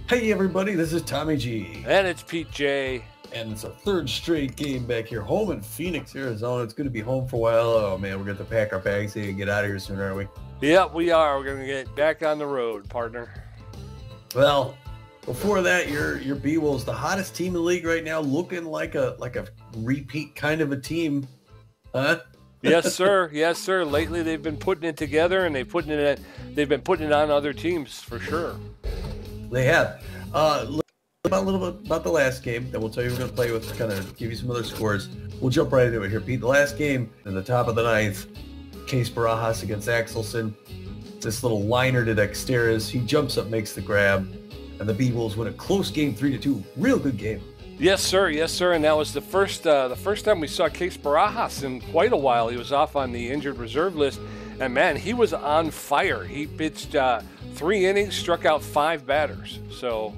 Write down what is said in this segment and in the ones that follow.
Hey everybody, this is Tommy G. And it's Pete J. And it's our third straight game back here, home in Phoenix, Arizona. It's going to be home for a while. Oh man, we're going to pack our bags and get out of here soon, aren't we? Yep, we are. We're going to get back on the road, partner. Well, before that, your Beewolves, the hottest team in the league right now, looking like a repeat kind of a team, huh? Yes, sir. Yes, sir. Lately, they've been putting it together, and they've been putting it on other teams for sure. They have. A little bit about the last game that we'll tell you we're going to play with, kind of give you some other scores. We'll jump right into it here, Pete. The last game in the top of the ninth, Case Barajas against Axelson. This little liner to Dexteris. He jumps up, makes the grab, and the Beewolves win a close game, 3-2. Real good game. Yes, sir. Yes, sir. And that was the first time we saw Case Barajas in quite a while. He was off on the injured reserve list, and man, he was on fire. He pitched 3 innings, struck out 5 batters. So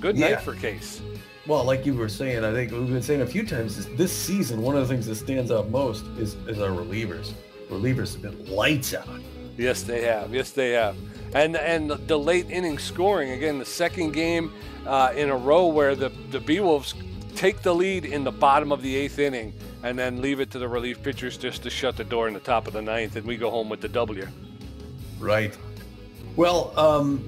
good night for Case. Well, like you were saying, I think we've been saying a few times this season, one of the things that stands out most is our relievers. Relievers have been lights out. Yes, they have. Yes, they have. And the late inning scoring, again, the second game in a row where the Beewolves take the lead in the bottom of the 8th inning and then leave it to the relief pitchers just to shut the door in the top of the 9th, and we go home with the W. Right. Well,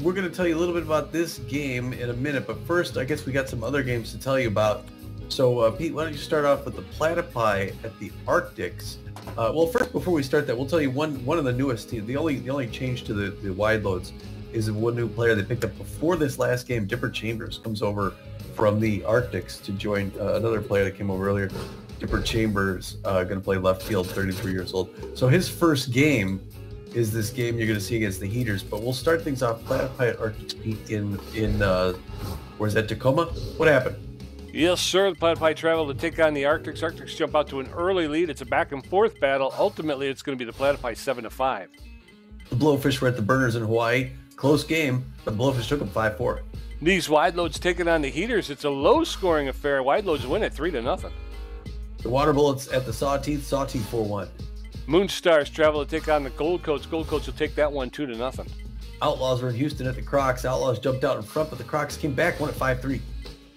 we're going to tell you a little bit about this game in a minute, but first, I guess we got some other games to tell you about. So, Pete, why don't you start off with the Platypi at the Arctics? Well, first, before we start that, we'll tell you one of the newest teams. The only change to the Wideloads is one new player they picked up before this last game. Dipper Chambers comes over from the Arctics to join another player that came over earlier. Dipper Chambers going to play left field, 33 years old. So his first game is this game you're going to see against the Heaters. But we'll start things off. Platypi at Arctics, Pete, in where's that, Tacoma? What happened? Yes, sir. The Platypi travel to take on the Arctics. Arctics jump out to an early lead. It's a back-and-forth battle. Ultimately, it's going to be the Platypi 7-5. The Blowfish were at the Burners in Hawaii. Close game, but the Blowfish took them 5-4. These Wideloads taking on the Heaters. It's a low-scoring affair. Wideloads win it 3-0. The Water Bullets at the Sawteeth 4-1. Moonstars travel to take on the Gold Coats. Gold Coats will take that one 2-0. Outlaws were in Houston at the Crocs. Outlaws jumped out in front, but the Crocs came back, won at 5-3.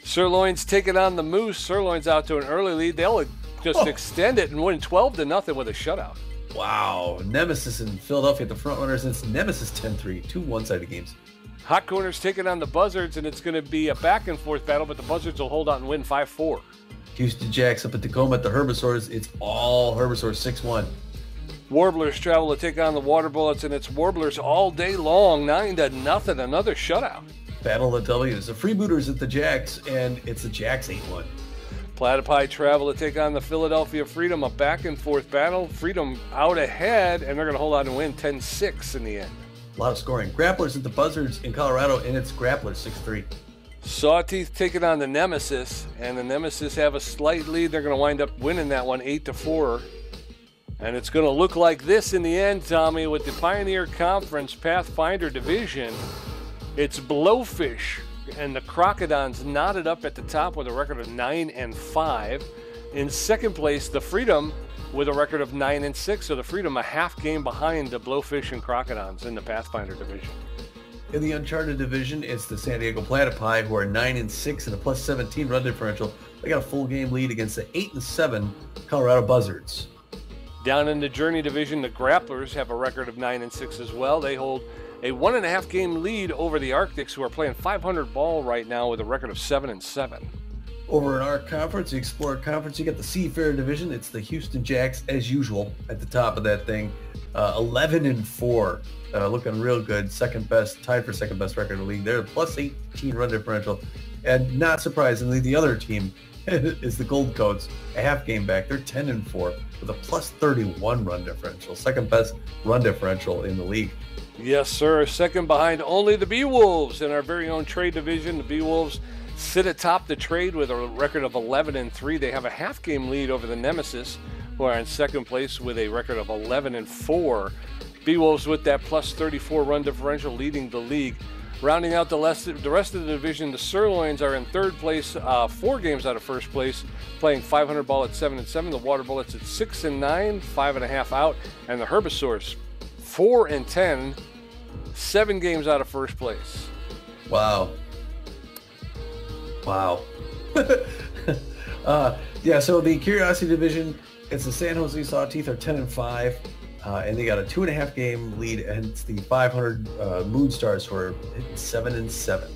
Sirloins taking on the Moose. Sirloins out to an early lead. They'll just extend it and win 12-0 with a shutout. Wow. Nemesis in Philadelphia at the front runners. It's Nemesis 10-3. 2 one-sided games. Hot Corners taking on the Buzzards, and it's going to be a back-and-forth battle, but the Buzzards will hold out and win 5-4. Houston Jacks up at Tacoma at the Herbivores. It's all Herbivores 6-1. Warblers travel to take on the Water Bullets, and it's Warblers all day long, 9-0, another shutout. Battle of the W's. The Freebooters at the Jacks, and it's the Jacks 8-1. Platypi travel to take on the Philadelphia Freedom, a back-and-forth battle. Freedom out ahead, and they're going to hold on and win 10-6 in the end. A lot of scoring. Grapplers at the Buzzards in Colorado, and it's Grapplers 6-3. Sawteeth taking on the Nemesis, and the Nemesis have a slight lead. They're going to wind up winning that one 8-4. And it's going to look like this in the end, Tommy, with the Pioneer Conference Pathfinder Division. It's Blowfish and the Crocodons knotted up at the top with a record of 9-5. In second place, the Freedom with a record of 9-6. So the Freedom a half game behind the Blowfish and Crocodons in the Pathfinder Division. In the Uncharted Division, it's the San Diego Platypi, who are 9-6 and a +17 run differential. They got a full game lead against the 8-7 Colorado Buzzards. Down in the Journey Division, the Grapplers have a record of 9-6 as well. They hold a 1.5 game lead over the Arctics, who are playing 500 ball right now with a record of 7-7. Over in our conference, the Explorer Conference, you got the Seafarer Division. It's the Houston Jacks, as usual, at the top of that thing. 11-4, looking real good. Second best, tied for second best record in the league. They're a +18 run differential. And not surprisingly, the other team is the Gold Coats, a half game back. They're 10-4 with a +31 run differential. Second best run differential in the league. Yes, sir. Second behind only the Beewolves in our very own trade division. The Beewolves sit atop the trade with a record of 11-3. They have a half game lead over the Nemesis, who are in second place with a record of 11-4. Beewolves with that +34 run differential leading the league. Rounding out the rest of the division, the Sirloins are in third place, 4 games out of first place, playing 500 ball at 7-7. The Water Bullets at 6-9, 5.5 out, and the Herbivores 4-10, 7 games out of first place. Wow. Wow. Yeah, so the Curiosity Division, it's the San Jose Sawteeth are 10-5, and they got a 2.5 game lead against the 500 Moonstars who are hitting 7-7.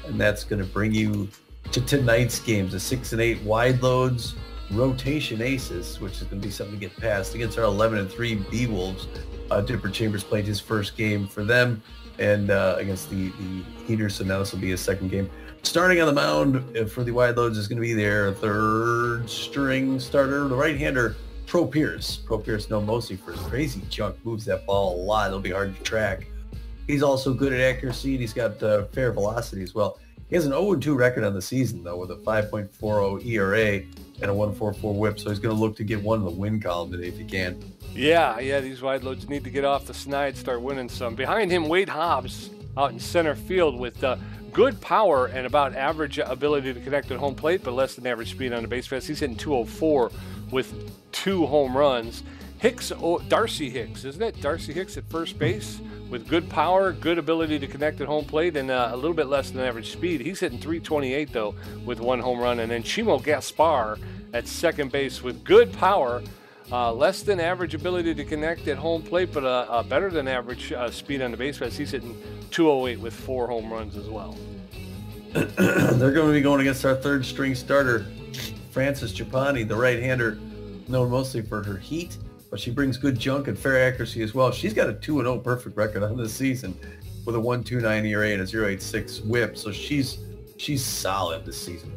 And that's going to bring you to tonight's games, the 6-8 Wideloads Rotation Aces, which is going to be something to get past against our 11-3 Beewolves. Dipper Chambers played his first game for them and against the Heaters, so now this will be his second game. Starting on the mound for the Wideloads is going to be their third string starter, the right-hander Pro Pierce. Pro Pierce known mostly for his crazy junk, moves that ball a lot. It'll be hard to track. He's also good at accuracy, and he's got fair velocity as well. He has an 0-2 record on the season, though, with a 5.40 ERA and a 1.44 whip, so he's going to look to get one in the win column today if he can. Yeah, these Wideloads need to get off the snide, start winning some. Behind him, Wade Hobbs out in center field with good power and about average ability to connect at home plate, but less than average speed on the base pass. He's hitting 204 with 2 home runs. Darcy Hicks, isn't it? Darcy Hicks at first base with good power, good ability to connect at home plate, and a little bit less than average speed. He's hitting 328, though, with 1 home run. And then Chimo Gaspar at second base with good power, less than average ability to connect at home plate, but better than average speed on the base pass. He's hitting 208 with 4 home runs as well. They're going to be going against our third string starter, Frances Trapani, the right-hander, known mostly for her heat, but she brings good junk and fair accuracy as well. She's got a 2-0 perfect record on this season with a 1.29 ERA and a 0.86 whip, so she's solid this season.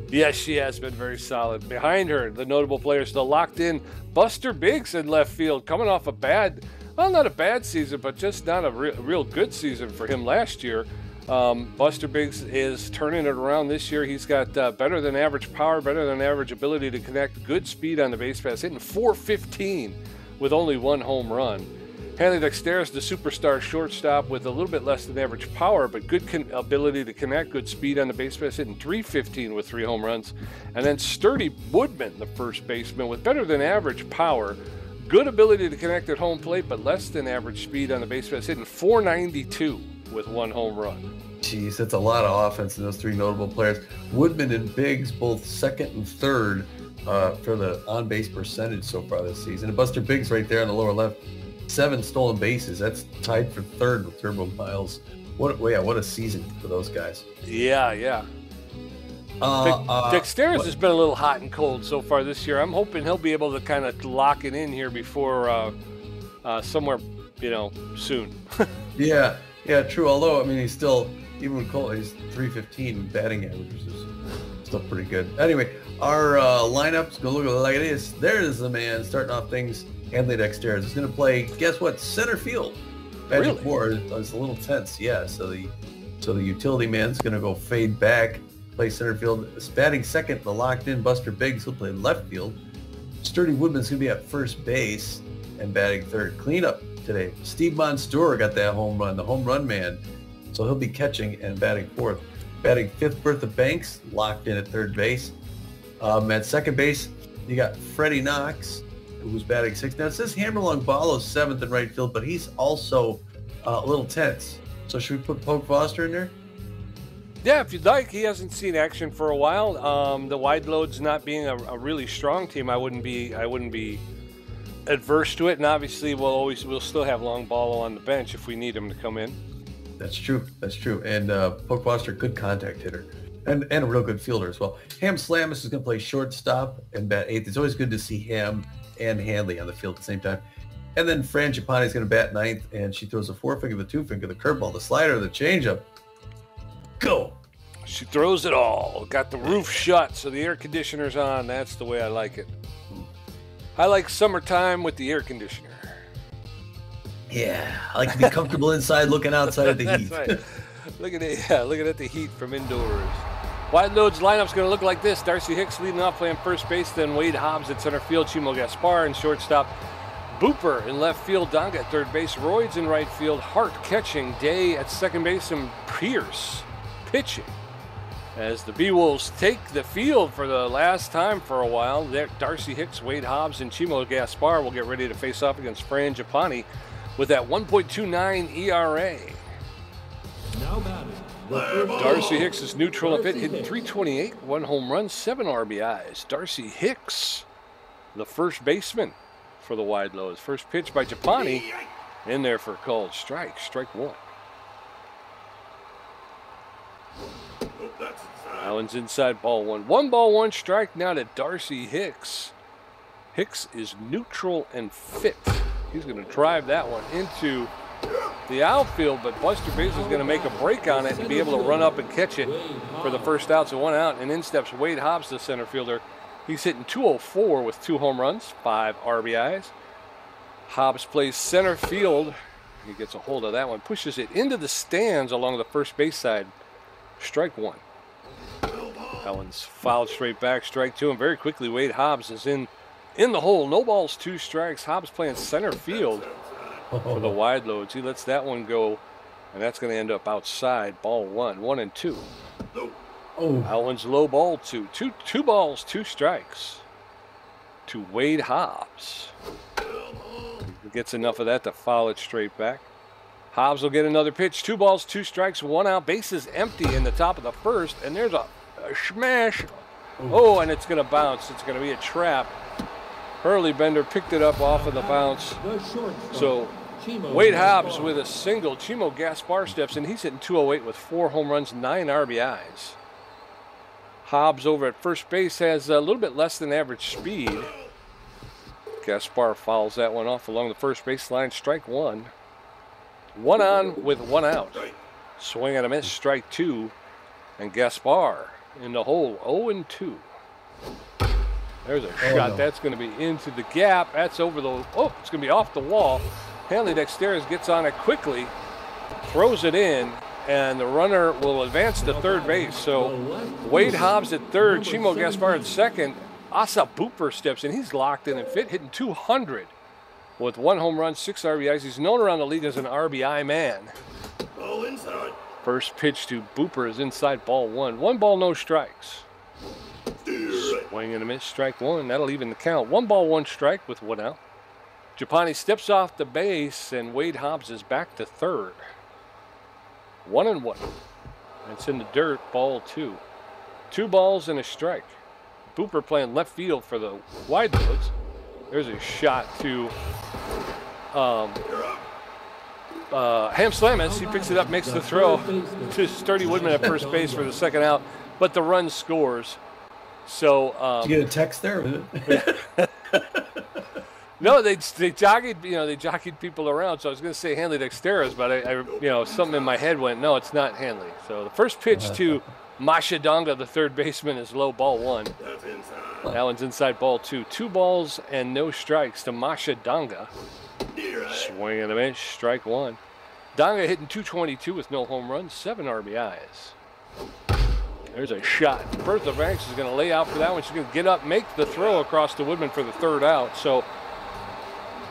Yes, she has been very solid. Behind her, the notable players still locked in. Buster Biggs in left field, coming off a bad, well, not a bad season, but just not a real good season for him last year. Buster Biggs is turning it around this year. He's got better than average power, better than average ability to connect, good speed on the base pass, hitting 415 with only 1 home run. Hanley Dexteris, the superstar shortstop with a little bit less than average power, but good ability to connect, good speed on the base pass, hitting 315 with 3 home runs. And then Sturdy Woodman, the first baseman, with better than average power, good ability to connect at home plate, but less than average speed on the base pass, hitting 492 with 1 home run. Jeez, that's a lot of offense in those 3 notable players. Woodman and Biggs both second and third for the on-base percentage so far this season. And Buster Biggs right there on the lower left, 7 stolen bases. That's tied for third with Turbo Miles. What a season for those guys. Yeah. Dexteris has been a little hot and cold so far this year. I'm hoping he'll be able to kind of lock it in here before somewhere, soon. Yeah, true. Although, I mean, he's still, even with cold, he's 315 batting average, which is still pretty good. Anyway, our lineup's going to look like this. There's the man starting off things. Hanley Dexteris is going to play, guess what, center field. Magic 4 is a little tense, yeah. So the utility man's going to go fade back, play center field. Batting second, the locked-in Buster Biggs, he'll play left field. Sturdy Woodman's going to be at first base and batting third. Cleanup today. Steve Monstour got that home run, the home run man. So he'll be catching and batting fourth. Batting fifth, Bertha Banks, locked in at third base. At second base, you got Freddie Knox, who's batting sixth. Now it says Hammerlong Ballo's seventh in right field, but he's also a little tense. So should we put Poke Foster in there? Yeah, if you'd like. He hasn't seen action for a while. The Wideloads not being a really strong team, I wouldn't be adverse to it. And obviously, we'll still have Long Ballo on the bench if we need him to come in. That's true. And Poke Foster, good contact hitter. And a real good fielder as well. Ham Slamus is going to play shortstop and bat eighth. It's always good to see Ham and Hanley on the field at the same time. And then Fran Giappani is going to bat ninth, and she throws a four-finger, the two-finger, the curveball, the slider, the changeup. Go! She throws it all. Got the roof shut, so the air conditioner's on. That's the way I like it. I like summertime with the air conditioner. Yeah, I like to be comfortable inside looking outside at the heat. That's right. Looking at the heat from indoors. Wideloads lineup's going to look like this. Darcy Hicks leading off playing first base, then Wade Hobbs at center field, Chimo Gaspar in shortstop, Booper in left field, Donga at third base, Royds in right field, Hart catching, Day at second base, and Pierce pitching. As the Beewolves take the field for the last time for a while, Darcy Hicks, Wade Hobbs, and Chimo Gaspar will get ready to face off against Fran Giappani with that 1.29 ERA. Now batting Darcy Hicks is neutral and fit, hitting .328, 1 home run, 7 RBIs. Darcy Hicks, the first baseman for the Wideloads. First pitch by Japani, in there for a called strike. Strike 1. That one's inside, ball 1. 1 ball, 1 strike now to Darcy Hicks. Hicks is neutral and fit. He's going to drive that one into the outfield, but Buster Biggs is going to make a break on it and be able to run up and catch it for the first out. So 1 out, and in steps Wade Hobbs, the center fielder. He's hitting .204 with 2 home runs, 5 RBIs. Hobbs plays center field. He gets a hold of that one, pushes it into the stands along the first base side. Strike 1. That one's fouled straight back. Strike 2, and very quickly Wade Hobbs is in the hole. No balls, 2 strikes. Hobbs playing center field for the Wideloads. He lets that one go, and that's going to end up outside. Ball 1, 1 and 2. Oh. That one's low, ball 2. Two balls, 2 strikes to Wade Hobbs. He gets enough of that to foul it straight back. Hobbs will get another pitch. 2 balls, 2 strikes, 1 out. Bases empty in the top of the first, and there's a smash. Oh, and it's going to bounce. It's going to be a trap. Hurley Bender picked it up off of the bounce. So Wade Hobbs with a single. Chimo Gaspar steps in. He's hitting .208 with 4 home runs, 9 RBIs. Hobbs over at first base has a little bit less than average speed. Gaspar fouls that one off along the first base line. Strike 1. 1 on with 1 out. Swing and a miss. Strike 2. And Gaspar in the hole. 0 and 2. There's a shot. No. That's going to be into the gap. That's over the... Oh, it's going to be off the wall. Hanley Dexteris gets on it quickly, throws it in, and the runner will advance to third base. So Wade Hobbs at third, Chimo Gaspar at second. Asa Booper steps in. He's locked in and fit, hitting .200 with 1 home run, 6 RBIs. He's known around the league as an RBI man. First pitch to Booper is inside, ball 1. 1 ball, no strikes. Swing and a miss, strike 1. That'll even the count. 1 ball, 1 strike with 1 out. Japani steps off the base, and Wade Hobbs is back to third. 1 and 1. It's in the dirt, ball 2. 2 balls and a strike. Booper playing left field for the Wideloads. There's a shot to Ham Slamus. He picks it up, makes the throw to Sturdy Woodman at first base for the second out, but the run scores. So did you get a text there? No, they jockeyed people around. So I was going to say Hanley Dexteris, but I something in my head went, no, it's not Hanley. So the first pitch to Masha Donga, the third baseman, is low, ball 1. That one's inside, ball 2. 2 balls and no strikes to Masha Donga. Swing and a miss, strike 1. Donga hitting .222 with no home runs, 7 RBIs. There's a shot. Bertha Banks is going to lay out for that one. She's going to get up, make the throw across to Woodman for the third out. So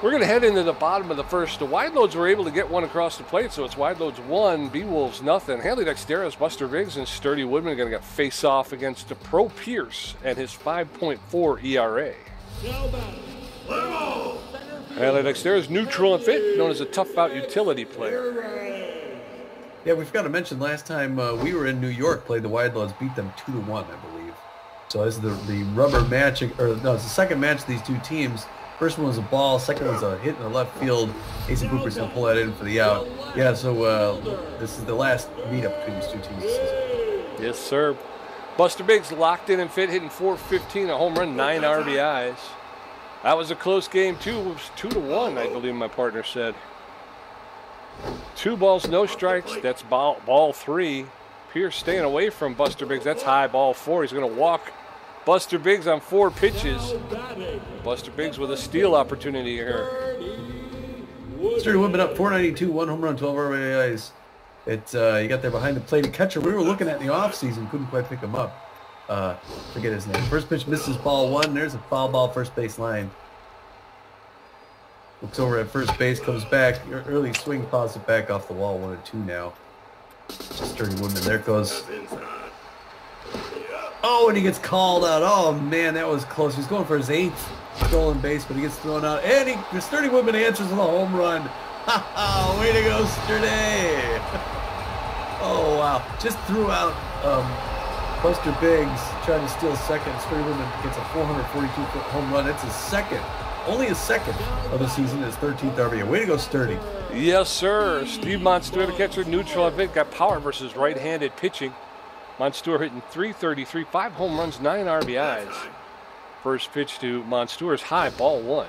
we're going to head into the bottom of the first. The Wideloads were able to get one across the plate, so it's Wideloads 1, Beewolves nothing. Hanley Dexteris, Buster Biggs, and Sturdy Woodman are going to get face off against Pro Pierce and his 5.4 ERA. Hanley Dexteris, neutral and fit, known as a tough out utility player. Yeah, we forgot to mention last time we were in New York, played the Wideloads, beat them 2-1, I believe. So this is the rubber match, it's the second match of these two teams. First one was a ball, second one's a hit in the left field. Asa Booper's going to pull that in for the out. Yeah, so this is the last meetup between these two teams this season. Yes, sir. Buster Biggs locked in and fit, hitting .415, a home run, 9 RBIs. That was a close game, too. It was 2-1, I believe my partner said. 2 balls, no strikes. That's ball 3. Pierce staying away from Buster Biggs. That's high, ball 4. He's going to walk Buster Biggs on 4 pitches. Buster Biggs with a steal opportunity here. Sturdy Woodman up 492, 1 home run, 12 RBIs. He got there behind the plate. A catcher we were looking at in the offseason, couldn't quite pick him up. Forget his name. First pitch misses, ball 1. There's a foul ball, first base line. Looks over at first base, comes back. Early swing, fouls it back off the wall. 1 and 2 now. Sturdy Woodman. There it goes. Oh, and he gets called out. Oh, man, that was close. He's going for his 8th stolen base, but he gets thrown out. And the Sturdy Woodman answers with a home run. Ha ha! Way to go, Sturdy! Oh, while. Just threw out Buster Biggs trying to steal second. Sturman gets a 442-foot home run. It's his second, only his second of the season. His 13th RBI. Way to go, Sturdy. Yes, sir. Steve Monstour, the catcher, neutral event, got power versus right-handed pitching. Monstour hitting .333, 5 home runs, 9 RBIs. First pitch to Monstour is high, ball 1.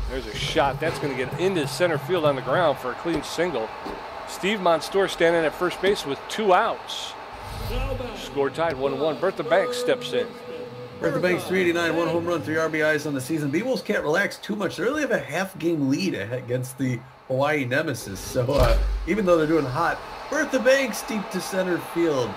There's a shot. That's going to get into center field on the ground for a clean single. Steve Monstour standing at first base with 2 outs. Score tied 1-1. Bertha Banks steps in. Bertha Banks, 389, 1 home run, 3 RBIs on the season. Beewolves can't relax too much. They really have a half-game lead against the Hawaii Nemesis. So even though they're doing hot, Bertha Banks deep to center field.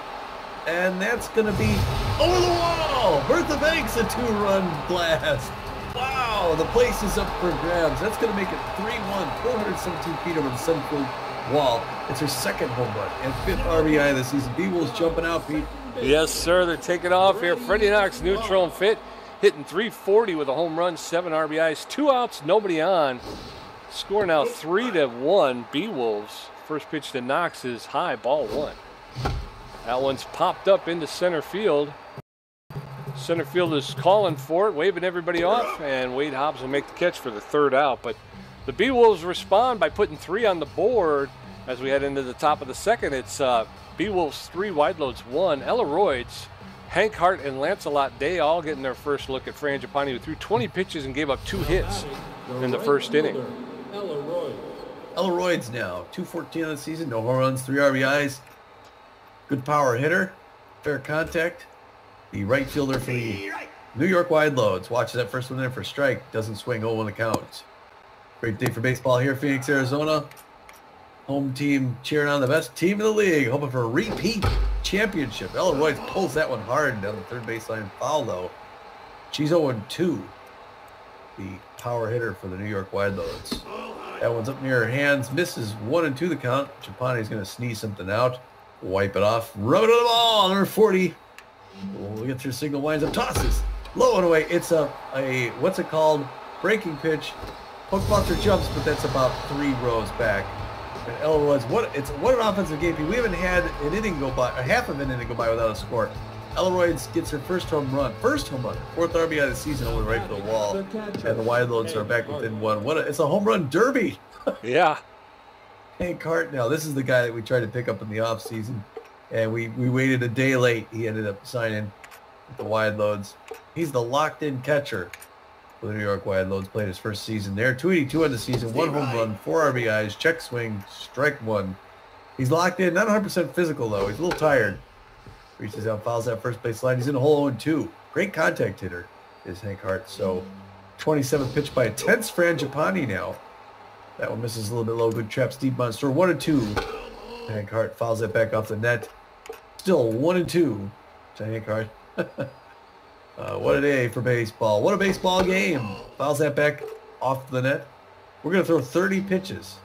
And that's going to be over the wall. Bertha Banks, a 2-run blast. Wow, the place is up for grabs. That's going to make it 3-1, 417 feet over the center field wall. It's her second home run and 5th RBI of the season. Beewolves jumping out, Pete. Yes, sir. They're taking off here. Freddie Knox, neutral and fit, hitting .340 with a home run, 7 RBIs, 2 outs, nobody on. Score now 3-1. Beewolves. First pitch to Knox is high, ball 1. That one's popped up into center field. Center field is calling for it, waving everybody off, and Wade Hobbs will make the catch for the 3rd out. But the Beewolves respond by putting 3 on the board as we head into the top of the 2nd. It's Beewolves 3, Wideloads 1. Ella Royds, Hank Hart, and Lancelot Day all getting their first look at Frangipani, who threw 20 pitches and gave up 2 hits in the first inning. Ella Royds now, 214 on the season, no home runs, 3 RBIs. Good power hitter, fair contact. The right fielder for the New York Wideloads. Watches that first one in for a strike. Doesn't swing, 0-1 the count. Great day for baseball here, Phoenix, Arizona. Home team cheering on the best team in the league, hoping for a repeat championship. Ella Royds pulls that one hard down the third baseline. Foul, though. She's 0-2. The power hitter for the New York Wideloads. That one's up near her hands. Misses 1-2 the count. Trapani's going to sneeze something out. Wipe it off. Rub it on the ball. Number 40. We'll get through signal, winds up, tosses. Low and away. It's a what's it called? Breaking pitch. Hook buster jumps, but that's about 3 rows back. And Ella Royds, what an offensive game. We haven't had an inning go by, a half of an inning go by without a score. Ella Royds gets her first home run, 4th RBI of the season, over right for the wall. And the Wideloads are back within 1. It's a home run derby. Yeah. Hank Hart now, this is the guy that we tried to pick up in the offseason. And we waited a day late. He ended up signing with the Wideloads. He's the locked-in catcher for the New York Wideloads. Played his first season there. 282 on the season, 1 home run, 4 RBIs, check swing, strike 1. He's locked in, not 100% physical, though. He's a little tired. Reaches out, fouls that first base line. He's in a hole 0-2. Great contact hitter is Hank Hart. So 27th pitch by a tense Frangipani now. That one misses a little bit low. Good trap. Steve Monstour, 1-2. Hank Hart fouls that back off the net. Still 1-2 to Hank Hart. What a day for baseball. What a baseball game. Fouls that back off the net. We're going to throw 30 pitches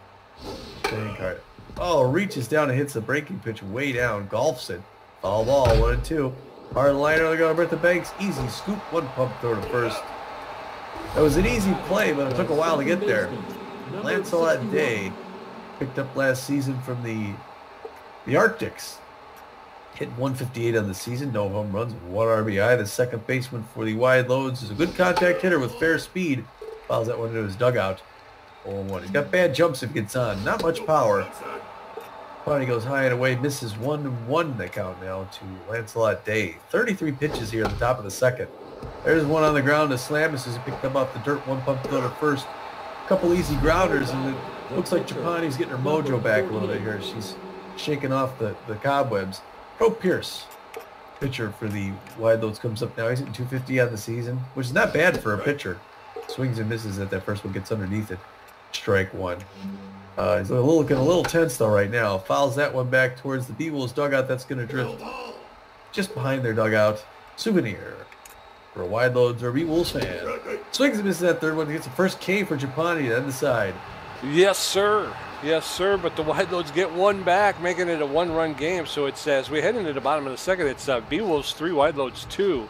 to Hank Hart. Oh, reaches down and hits the breaking pitch way down. Golfs it. Foul ball, 1-2. Hard liner, they're going to Bertha Banks. Easy scoop, 1 pump throw to first. That was an easy play, but it took a while to get there. Lancelot Day picked up last season from the Arctics. Hit 158 on the season, no home runs, 1 RBI. The second baseman for the Wideloads is a good contact hitter with fair speed. Fouls that one into his dugout. 0-1. He's got bad jumps if he gets on. Not much power. Bonnie goes high and away, misses 1-1 the count now to Lancelot Day. 33 pitches here at the top of the 2nd. There's one on the ground to slam. This is picked up off the dirt, 1 pump throw to first. A couple easy grounders, and it looks like Trapani's getting her mojo back a little bit here. She's shaking off the cobwebs. Pro Pierce, pitcher for the Wideloads, comes up now. He's hitting 250 on the season, which is not bad for a pitcher. Swings and misses at that first one, gets underneath it. Strike 1. He's looking a little tense though right now. Fouls that one back towards the Beewolves dugout. That's going to drift just behind their dugout. Souvenir for a Wideloads or Beewolves fan. Swings and misses that third one. Gets the first K for Trapani to end the side. Yes, sir. Yes, sir. But the Wideloads get 1 back, making it a 1-run game. So it's as we head into the bottom of the 2nd, it's Beewolves 3, Wideloads 2.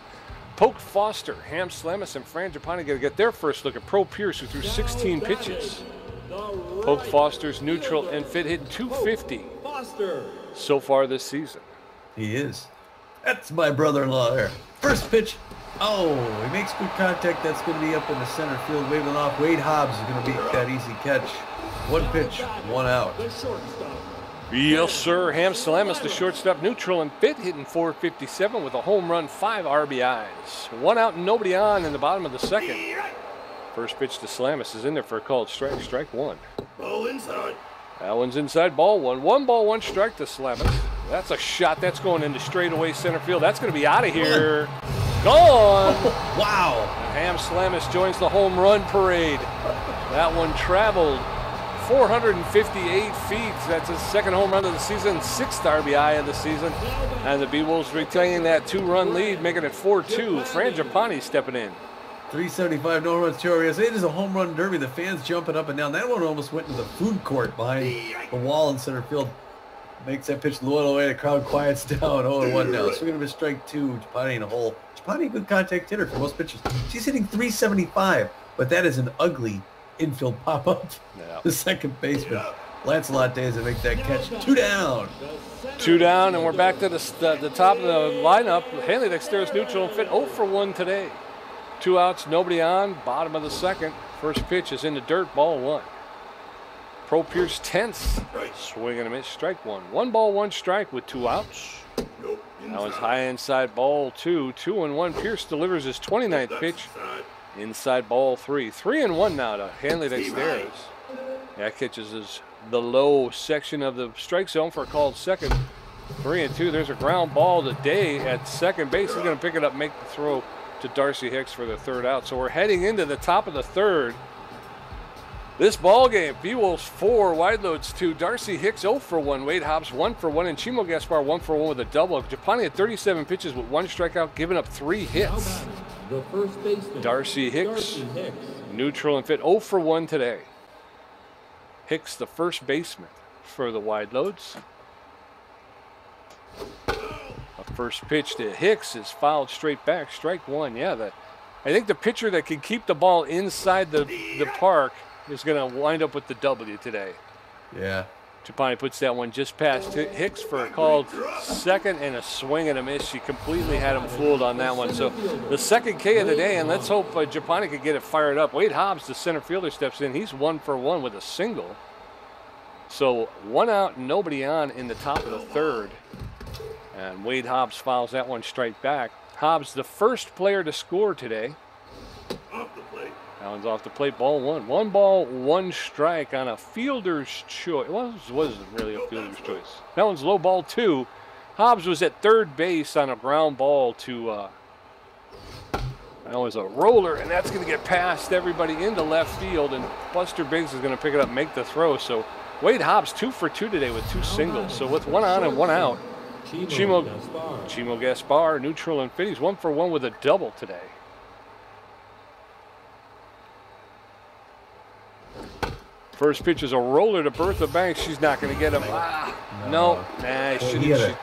Poke Foster, Ham Slamis, and Frangipani going to get their first look at Pro Pierce, who threw 16 pitches. Poke Foster's neutral and fit, hitting 250. so far this season. He is. That's my brother-in-law there. First pitch. Oh, he makes good contact. That's going to be up in the center field, waving it off. Wade Hobbs is going to beat that easy catch. One pitch, one out. Yes, sir. Ham Salamis, the shortstop, neutral and fit, hitting .457 with a home run, 5 RBIs. One out and nobody on in the bottom of the second. First pitch to Salamis is in there for a called strike. Strike one. Ball inside. That one's inside, ball one. 1 ball, 1 strike to Salamis. That's a shot. That's going into straightaway center field. That's going to be out of here. Gone. Wow. And Ham Salamis joins the home run parade. That one traveled 458 feet. That's his second home run of the season, 6th RBI of the season. And the Beewolves retaining that 2-run lead, making it 4-2. Frangipani stepping in. 375, no runs, 2 RBIs. It is a home run derby. The fans jumping up and down. That one almost went into the food court behind the wall in center field. Makes that pitch low away. The crowd quiets down. 0-1 now. Swinging of a strike 2. Japani in a hole. Japani, good contact hitter for most pitches. She's hitting 375, but that is an ugly infield pop-up. Yeah. The second baseman, Lancelot Days, to make that catch. 2 down. 2 down, and we're back to the top of the lineup. Hanley Dexter's neutral and fit 0 for 1 today. 2 outs, nobody on. Bottom of the second. First pitch is in the dirt. Ball 1. Pro Pierce tense. Swing and a miss. Strike 1. 1 ball, 1 strike with 2 outs. That was high inside ball 2. 2-1. Pierce delivers his 29th pitch. Inside ball 3. 3-1 now to Hanley Dexter's. That catches the low section of the strike zone for a called second. 3-2. There's a ground ball to Day at second base. He's going to pick it up, make the throw to Darcy Hicks for the 3rd out. So we're heading into the top of the 3rd. This ball game, Beewolves 4, Wideloads 2. Darcy Hicks 0 for 1. Wade Hobbs 1 for 1. And Chimo Gaspar 1 for 1 with a double. Japani had 37 pitches with 1 strikeout, giving up 3 hits. The first baseman, Darcy Hicks, neutral and fit 0 for 1 today. Hicks, the first baseman for the Wideloads. A first pitch to Hicks is fouled straight back. Strike 1. Yeah, I think the pitcher that can keep the ball inside the park is going to wind up with the W today. Yeah. Japani puts that one just past Hicks for a called second and a swing and a miss. She completely had him fooled on that one. So the second K of the day, and let's hope Japani could get it fired up. Wade Hobbs, the center fielder, steps in. He's 1 for 1 with a single. So 1 out, nobody on in the top of the 3rd. And Wade Hobbs fouls that one straight back. Hobbs, the first player to score today. That one's off the plate, ball 1. 1 ball, 1 strike on a fielder's choice. Well, it wasn't really a fielder's choice. That one's low ball 2. Hobbs was at 3rd base on a ground ball to, that was a roller, and that's going to get past everybody into left field, and Buster Biggs is going to pick it up and make the throw. So Wade Hobbs 2 for 2 today with 2 singles. So with 1 on and 1 out, Chimo Gaspar, neutral and fit. He's 1 for 1 with a double today. First pitch is a roller to Bertha Banks. She's not going to get him. No. Nah, she didn't.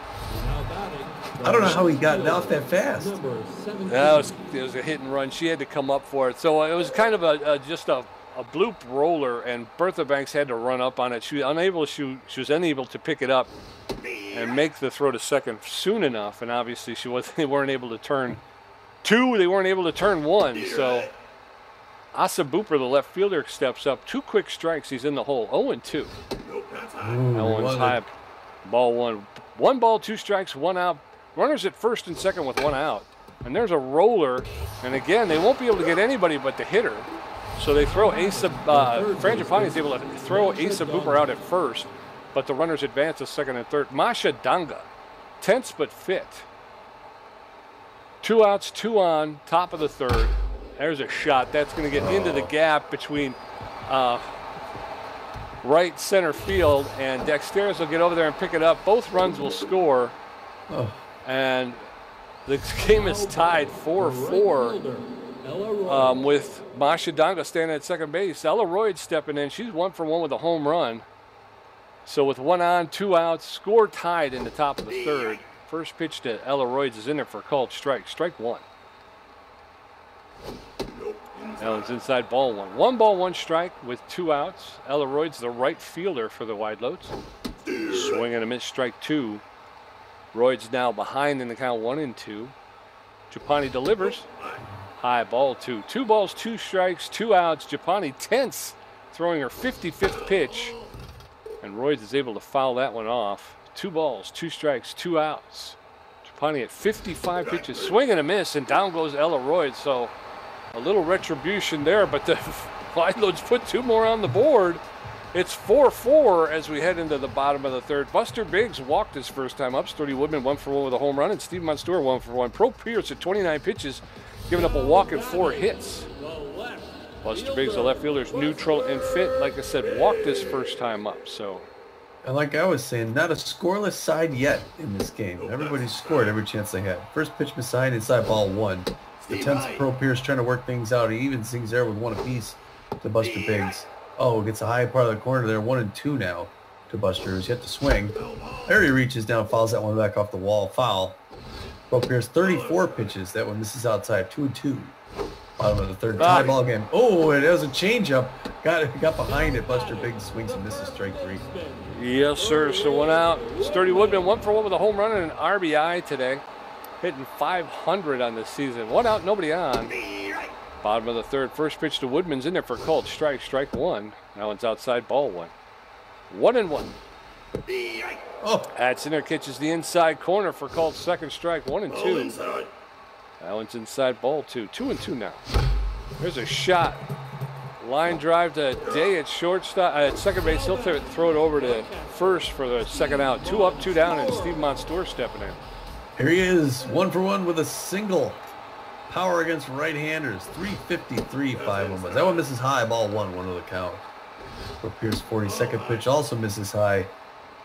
I don't know how he got off that fast. It was a hit and run. She had to come up for it. So it was kind of just a bloop roller, and Bertha Banks had to run up on it. She was unable to pick it up and make the throw to second soon enough. And obviously they weren't able to turn 2. They weren't able to turn 1. So Asa Booper, the left fielder, steps up. 2 quick strikes. He's in the hole. 0-2. That one's high. Ball 1. 1 ball, 2 strikes, 1 out. Runners at first and second with 1 out. And there's a roller. And again, they won't be able to get anybody but the hitter. So they throw Frangipani is able to throw Asa Booper out at first. But the runners advance to second and third. Masha Danga, tense but fit. 2 outs, 2 on, top of the 3rd. There's a shot. That's going to get into the gap between right center field, and Dexteris will get over there and pick it up. Both runs will score, and the game is tied 4-4 with Masha Danga standing at second base. Ella Royd stepping in. She's 1 for 1 with a home run. So with 1 on, 2 outs, score tied in the top of the 3rd. First pitch to Ella Royd is in there for a called strike. Strike 1. That one's inside ball 1. 1 ball, 1 strike with 2 outs. Ella Royd's the right fielder for the Wideloads. Swing and a miss, strike 2. Royd's now behind in the count 1-2. Japani delivers. High ball 2. 2 balls, 2 strikes, 2 outs. Japani tense, throwing her 55th pitch. And Royds is able to foul that one off. 2 balls, 2 strikes, 2 outs. Japani at 55 pitches. Swing and a miss, and down goes Ella Royd. So a little retribution there, but the Wideloads put 2 more on the board. It's 4-4 as we head into the bottom of the third. Buster Biggs walked his first time up. Sturdy Woodman 1 for 1 with a home run, and Steve Monstour 1 for 1. Pro Pierce at 29 pitches, giving up a walk and 4 hits. Buster Biggs, the left fielder's neutral and fit. Like I said, walked his first time up. So, and like I was saying, not a scoreless side yet in this game. Everybody scored every chance they had. First pitch beside, inside ball 1. The 10th Pro Pierce trying to work things out. He evens things there with 1 apiece to Buster Biggs. Oh, gets a high part of the corner there. 1-2 now to Buster, who's yet to swing. There he reaches down, fouls that one back off the wall. Foul. Pro Pierce 34 pitches. That one misses outside. 2-2. Bottom of the third. Tie ball game. Oh, it was a changeup. Got behind it. Buster Biggs swings and misses, strike 3. Yes, sir. So 1 out. Sturdy Woodman 1 for 1 with a home run and an RBI today. Hitting 500 on this season. 1 out, nobody on. Bottom of the third. First pitch to Woodman's in there for called strike. Strike 1. Now it's outside, ball 1. 1-1. Oh, That's in there, catches the inside corner for called second strike. 1-2. That one's inside, ball 2. 2-2 now. There's a shot. Line drive to Day at shortstop, at second base. He'll throw it over to first for the second out. 2 up, 2 down, and Steve Monstour stepping in. here he is. 1 for 1 with a single. Power against right-handers. 353, 5 1 was. That one misses high, ball 1 to the count. For Pierce, 42nd pitch also misses high.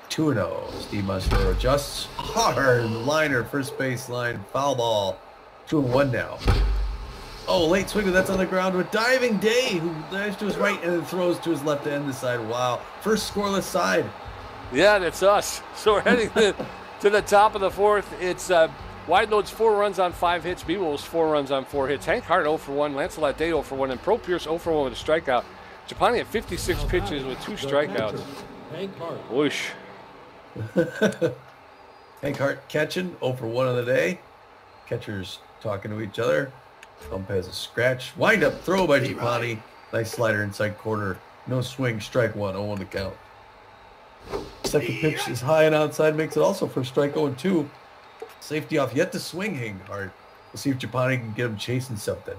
2-0. Steve Monstour adjusts hard. Liner, first base line, foul ball. 2-1 now. Oh, late swing, but that's on the ground with diving Day, who dives to his right and then throws to his left to end the side. Wow. First scoreless side. Yeah, that's us. So we're heading to the top of the fourth. It's Wideloads 4 runs on 5 hits. Beewolves 4 runs on 4 hits. Hank Hart 0 for 1. Lancelot Day 0 for 1. And Pro Pierce 0 for 1 with a strikeout. Japani at 56 pitches with 2 strikeouts. Whoosh. Hank Hart catching 0 for 1 on the day. Catchers talking to each other. Ump has a scratch. Wind up throw by Japani. Nice slider inside corner. No swing. Strike 1. 0 to count. Second pitch is high and outside. Makes it also for strike 0-2. Safety off. Yet to swing Hank Hart. We'll see if Japani can get him chasing something.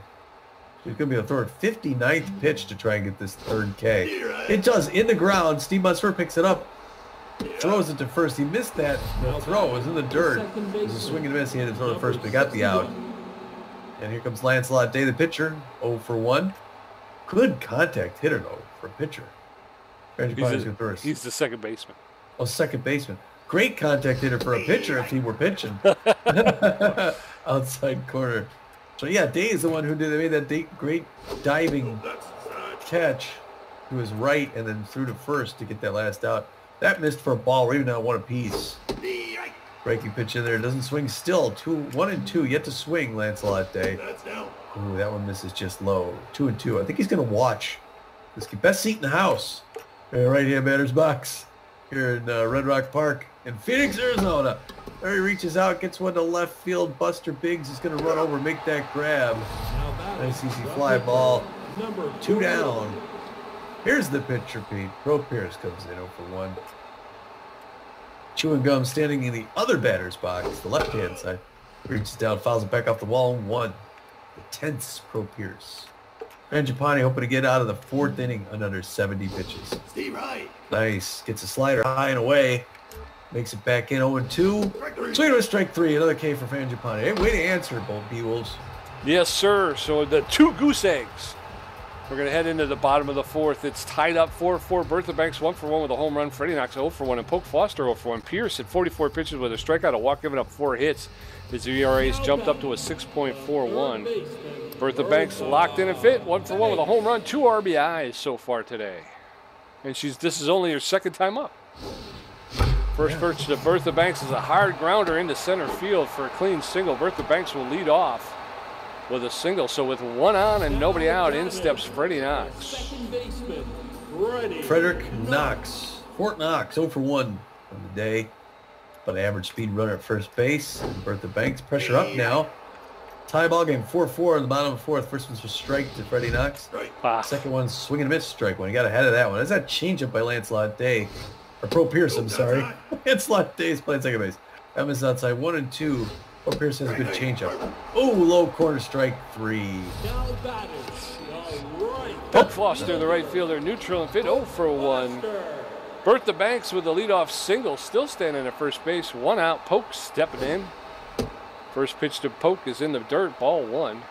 He's going to be able to throw a 59th pitch to try and get this third K. It does. In the ground. Steve Monstour picks it up. Throws it to first. He missed that. The throw was in the dirt. It was a swing and a miss. He had to throw to first, but he got the out. And here comes Lancelot Day, the pitcher. 0 for 1. Good contact hitter, though, for a pitcher. He's the second baseman. Oh, second baseman. Great contact hitter for a pitcher if he were pitching. Outside corner. So, yeah, Day is the one who made that great diving catch to his right and then threw to first to get that last out. That missed for a ball. We're even at 1 apiece. Breaking pitch in there. Doesn't swing still. 1-2. Yet to swing, Lancelot Day. Ooh, that one misses just low. 2-2. I think he's going to watch. This best seat in the house. Right-hand batter's box here in Red Rock Park in Phoenix, Arizona. There he reaches out, gets one to left field. Buster Biggs is going to run over, make that grab. Nice easy fly ball. 2 down. Here's the pitcher, Pete. Pro Pierce comes in 0 for 1. Chewing gum standing in the other batter's box, the left-hand side. Reaches down, fouls it back off the wall, 1. The tense Pro Pierce. And Japani hoping to get out of the 4th inning under 70 pitches. Steve Wright. Nice. Gets a slider high and away. Makes it back in 0-2. Swing to strike 3. Another K for Fan Japani. Hey, way to answer, both Beewolves. Yes, sir. So the 2 goose eggs. We're going to head into the bottom of the 4th. It's tied up 4-4. Bertha Banks 1 for 1 with a home run. Freddie Knox 0 for 1. And Polk Foster 0 for 1. Pierce at 44 pitches with a strikeout, a walk, giving up 4 hits. His ERA's jumped up to a 6.41. Bertha Banks locked in and fit. 1 for 1 with a home run. 2 RBIs so far today. And this is only her 2nd time up. First pitch to Bertha Banks is a hard grounder into center field for a clean single. Bertha Banks will lead off with a single. So with 1 on and nobody out, in steps Freddie Knox. Frederick Knox. Fort Knox, 0 for 1. of the day. But average speed runner at first base. Bertha Banks, pressure up now. Tie ball game, 4-4 in the bottom of the fourth. First one's a strike to Freddie Knox. Second one's swing and a miss, strike one. He got ahead of that one. That's that changeup by Lancelot Day. Or Pro Pierce, I'm sorry. Lancelot Day's playing second base. That misses outside, 1-2. Pro Pierce has a good changeup. Oh, low corner, strike 3. Poke Foster, the right fielder, neutral and fit, 0-for-1. Bertha Banks with the leadoff single, still standing at first base. 1 out, Poke stepping in. First pitch to Poke is in the dirt, ball 1.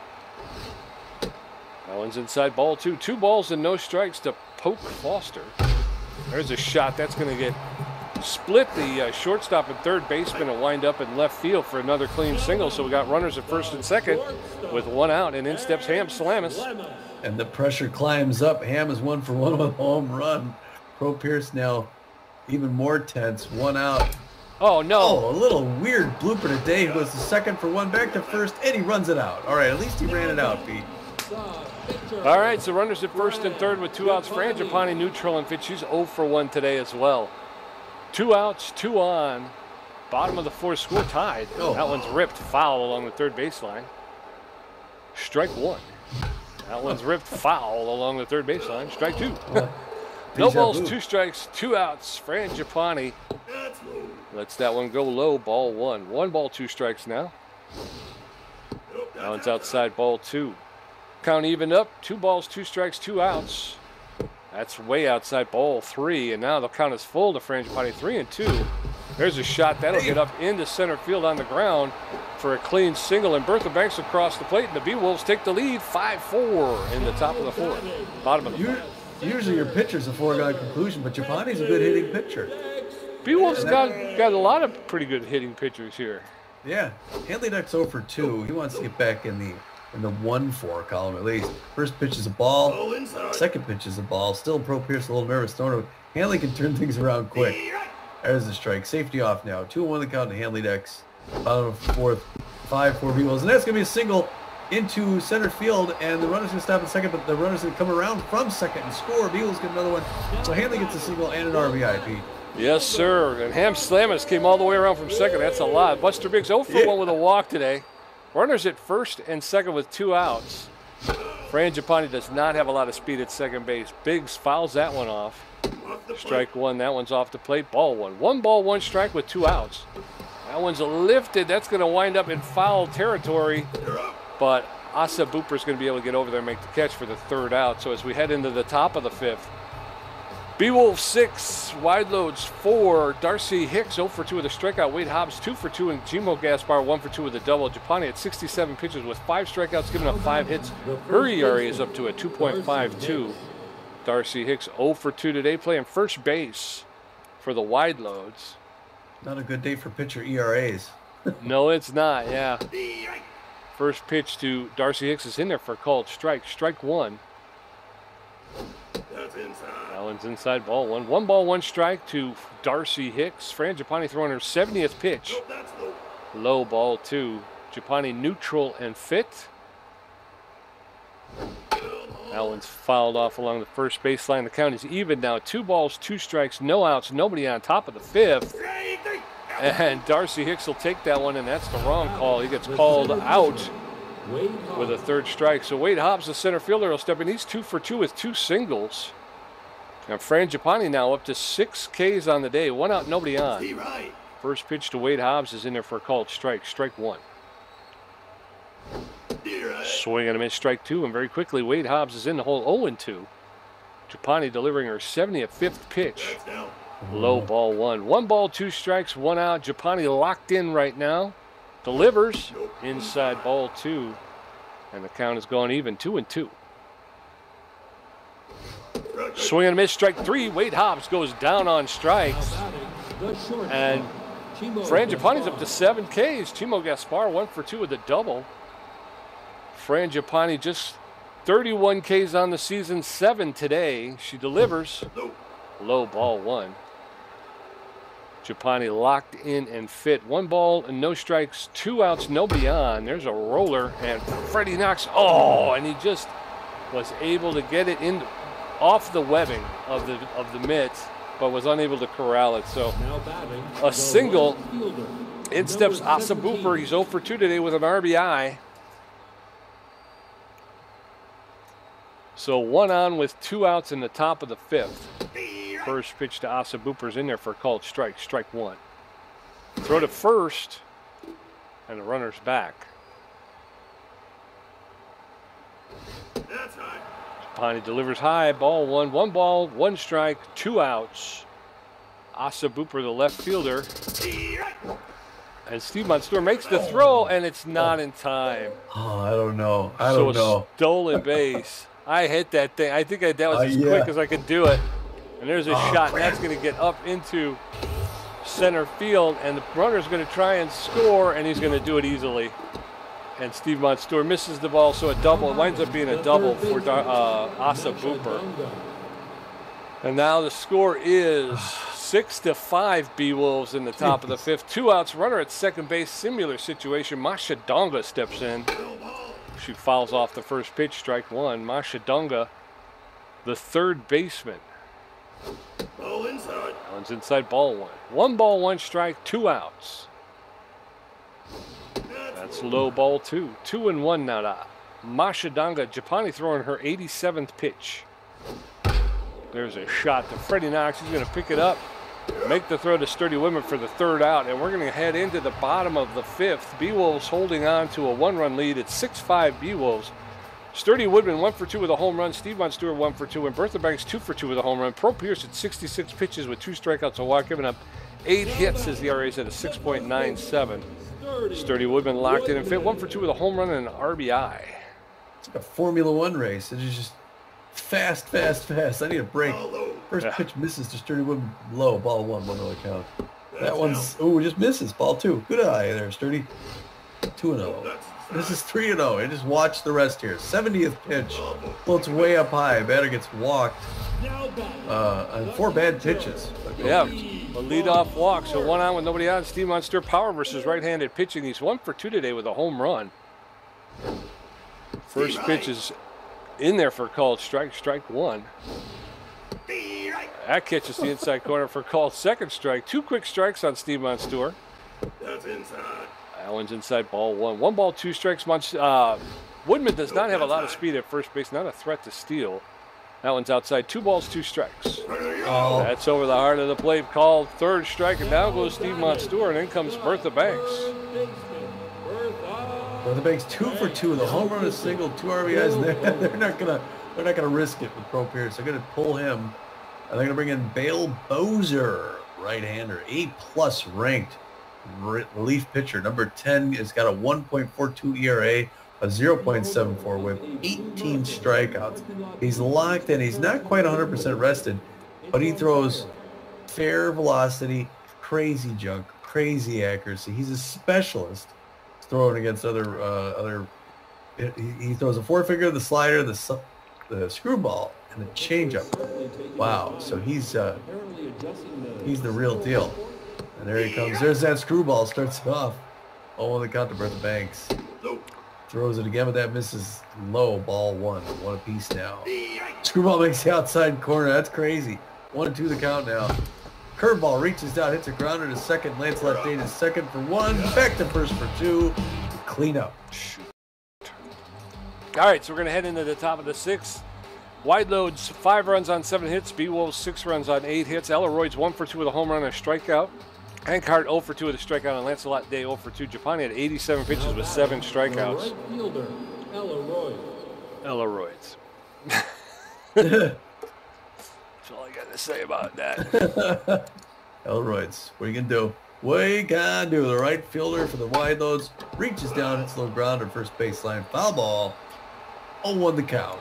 That one's inside, ball 2. 2 balls and no strikes to Poke Foster. There's a shot that's going to get split the shortstop and third baseman and wind up in left field for another clean single. So we got runners at first and second with 1 out, and in steps Ham Slamus. And the pressure climbs up. Ham is 1-for-1 with a home run. Pro Pierce now even more tense, 1 out. Oh, no. Oh, a little weird blooper today. He goes to second for 1, back to first, and he runs it out. All right, at least he ran it out, Pete. All right, so runners at first and third with 2 outs. Frangipani neutral and fit. She's 0-for-1 today as well. 2 outs, 2 on. Bottom of the fourth, score tied. Oh. That one's ripped foul along the third baseline. Strike 1. That one's ripped foul along the third baseline. Strike 2. No balls, 2 strikes, 2 outs. Frangipani lets that one go low, ball 1. 1 ball, 2 strikes now. That one's outside, ball 2. Count even up, 2 balls, 2 strikes, 2 outs. That's way outside, ball 3. And now the count is full to Frangipani, 3-2. There's a shot that'll get up into center field on the ground for a clean single. And Bertha Banks across the plate, and the Beewolves take the lead, 5-4 in the top of the fourth. Bottom of the fourth. Usually your pitcher's a foregone conclusion, but Japani's a good hitting pitcher. Beewolves got a lot of pretty good hitting pitchers here. Yeah, Handley Duck's 0-for-2. He wants to get back in the 1-4 column at least. First pitch is a ball. Second pitch is a ball. Still Pro Pierce a little nervous throwing him. Handley can turn things around quick. There's the strike. Safety off now. 2-1 the count to Handley Ducks. Bottom of the fourth. 5-4 Beewolves. And that's going to be a single into center field, and the runner's going to stop at second, but the runner's going to come around from second and score. Beewolves get another one. So Handley gets a single and an RBI, Pete. Yes, sir. And Ham Slamus came all the way around from second. That's a lot. Buster Biggs 0-for-1 with a walk today. Runners at first and second with 2 outs. Frangipani does not have a lot of speed at second base. Biggs fouls that one off. Strike 1. That one's off the plate. Ball 1. 1 ball, 1 strike with 2 outs. That one's lifted. That's going to wind up in foul territory. But Asa Booper's going to be able to get over there and make the catch for the 3rd out. So as we head into the top of the 5th, Beewolves 6, Wideloads 4, Darcy Hicks 0-for-2 with a strikeout, Wade Hobbs 2-for-2, and Jimo Gaspar 1-for-2 with a double. Japani at 67 pitches with 5 strikeouts, giving up 5 hits. Her ERA is up to a 2.52. Darcy Hicks 0-for-2 today, playing first base for the Wideloads. Not a good day for pitcher ERAs. No, it's not, yeah. First pitch to Darcy Hicks is in there for a called strike. Strike 1. That's inside. That one's inside, ball 1. 1 ball, 1 strike to Darcy Hicks. Frangipani throwing her 70th pitch. That's low. Low, ball 2. Japani neutral and fit. That one's fouled off along the first baseline. The count is even now. 2 balls, 2 strikes, no outs, nobody on top of the 5th. And Darcy Hicks will take that one, and that's the wrong call. He gets called out with a 3rd strike. So Wade Hobbs, the center fielder, will step in. He's 2-for-2 with 2 singles. And Frangipani now up to 6 Ks on the day. 1 out, nobody on. First pitch to Wade Hobbs is in there for a called strike. Strike 1. Swing and a miss, strike 2. And very quickly, Wade Hobbs is in the hole 0-2. Japani delivering her 75th pitch. Low, ball 1. 1 ball, 2 strikes, 1 out. Japani locked in right now. Delivers inside, ball 2. And the count is gone even, 2-2. Swing and a miss, strike 3. Wade Hobbs goes down on strikes. And Frangipani's up to 7 Ks. Chimo Gaspar 1-for-2 with a double. Frangipani just 31 Ks on the season, 7 today. She delivers. Low, ball 1. Japani locked in and fit. 1 ball and no strikes, 2 outs, nobody on. There's a roller, and Freddie Knox. Oh, and he just was able to get it in off the webbing of the mitt but was unable to corral it. So Now batting. a single. right fielder, In steps number Asa Booper. 17. He's 0 for 2 today with an RBI. So 1 on with 2 outs in the top of the 5th. First pitch to Asa Booper's in there for a called strike. Strike 1. Throw to first, and the runner's back. Japani delivers high. Ball 1. 1 ball, 1 strike, 2 outs. Asa Booper, the left fielder. And Steve Monstour makes the throw, and it's not in time. Oh, I don't know. I don't know. Stolen base. I hit that thing. I think that was as yeah. quick as I could do it. And there's a shot, and that's going to get up into center field, and the runner's going to try and score, and he's going to do it easily. And Steve Monstour misses the ball, so a double. It winds up being a double for Asa Booper. And now the score is 6-5 Beewolves in the top of the 5th. 2 outs, runner at second base. Similar situation. Mashadonga steps in. She fouls off the first pitch, strike 1. Mashadonga, the third baseman. Ball inside. One's inside, ball 1. 1 ball, 1 strike, 2 outs. That's low, ball 2. 2-1 now to Mashadonga. Japani throwing her 87th pitch. There's a shot to Freddie Knox. He's going to pick it up, make the throw to Sturdy Woodman for the 3rd out, and we're going to head into the bottom of the 5th. Beewolves holding on to a 1-run lead. It's 6-5 Beewolves. Sturdy Woodman 1 for 2 with a home run. Steve Monstour 1 for 2, and Bertha Banks 2 for 2 with a home run. Pro Pierce at 66 pitches with 2 strikeouts, a walk, giving up 8 hits as the ERA is at a 6.97. Sturdy Woodman locked in and fit 1 for 2 with a home run and an RBI. It's like a Formula One race. It is just fast, fast, fast. I need a break. First pitch misses to Sturdy Woodman, low, ball 1, 1-0 count. That one's, just misses, ball 2. Good eye there, Sturdy. 2-0. This is 3-0. And just watch the rest here. 70th pitch. Floats way up high. Batter gets walked on 4 bad pitches. Yeah, a leadoff walk. So 1 on with nobody on. Steve Monstour power versus right-handed pitching. He's 1 for 2 today with a home run. First pitch is in there for a called strike. Strike 1. That catches the inside corner for a called second strike. 2 quick strikes on Steve Monstour. That's inside. That one's inside, ball 1. 1 ball, 2 strikes. Woodman does not have a lot of speed at first base. Not a threat to steal. That one's outside. 2 balls, 2 strikes. Oh. That's over the heart of the plate. Called 3rd strike, and down goes Steve Monstour, and in comes Bertha Banks. Bertha Banks 2 for 2 with a home run, a single, 2 RBIs, and they're not gonna risk it with Pro Pierce. They're gonna pull him, and they're gonna bring in Bale Bozer, right-hander, A+ ranked relief pitcher. Number 10 has got a 1.42 ERA, a 0.74 whip, 18 strikeouts. He's locked in. He's not quite 100% rested, but he throws fair velocity, crazy junk, crazy accuracy. He's a specialist throwing against other. He throws a 4-finger, the slider, the screwball, and the changeup. Wow! So he's the real deal. And there he comes. There's that screwball. Starts it off. Oh, the count to Bertha Banks. Throws it again, but that misses low, ball 1. 1 apiece now. Screwball makes the outside corner. That's crazy. 1-2 the count now. Curveball reaches down, hits a grounder to second. Lance left Dane is second for 1. Back to first for 2. Clean up. All right, so we're going to head into the top of the 6th. Wideloads 5 runs on 7 hits. Beewolves 6 runs on 8 hits. Elleroyd's 1 for 2 with a home run and a strikeout. Hank Hart 0 for 2 with a strikeout, and Lancelot Day 0 for 2. Japani had 87 pitches with 7 strikeouts. Right fielder, Elleroyd's. That's all I got to say about that. Elroyd's. What are you going to do? What are you going to do? The right fielder for the Wideloads reaches down, hits a little grounder, first baseline. Foul ball. 0-1 the count.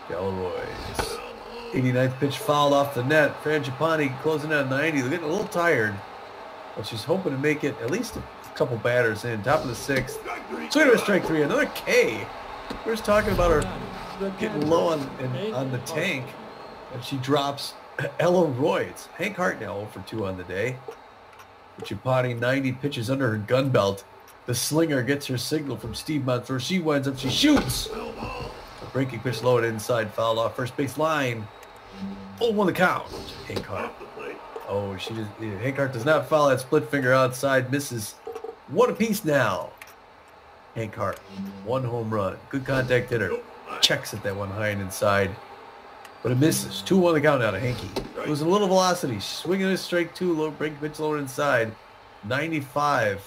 Elroyd's. 89th pitch fouled off the net. Fran Japani closing out 90. They're getting a little tired, but she's hoping to make it at least a couple batters in. Top of the 6th. Swing to strike 3. Another K. We're just talking about her getting low on the tank, and she drops Elroyd's. Hank Hart now 0 for 2 on the day. Japani 90 pitches under her gun belt. The slinger gets her signal from Steve Monstour. She winds up. She shoots. A breaking pitch low and inside, fouled off first base line. 0-1 the count. Hank Hart. Oh, Hancock does not follow that split finger outside. Misses. One apiece now. Hancock, 1 home run. Good contact hitter. Checks at that one high and inside. But it misses. 2-1 the count now to Hanky. Losing a little velocity. Swinging a strike 2. Low break pitch lower inside. 95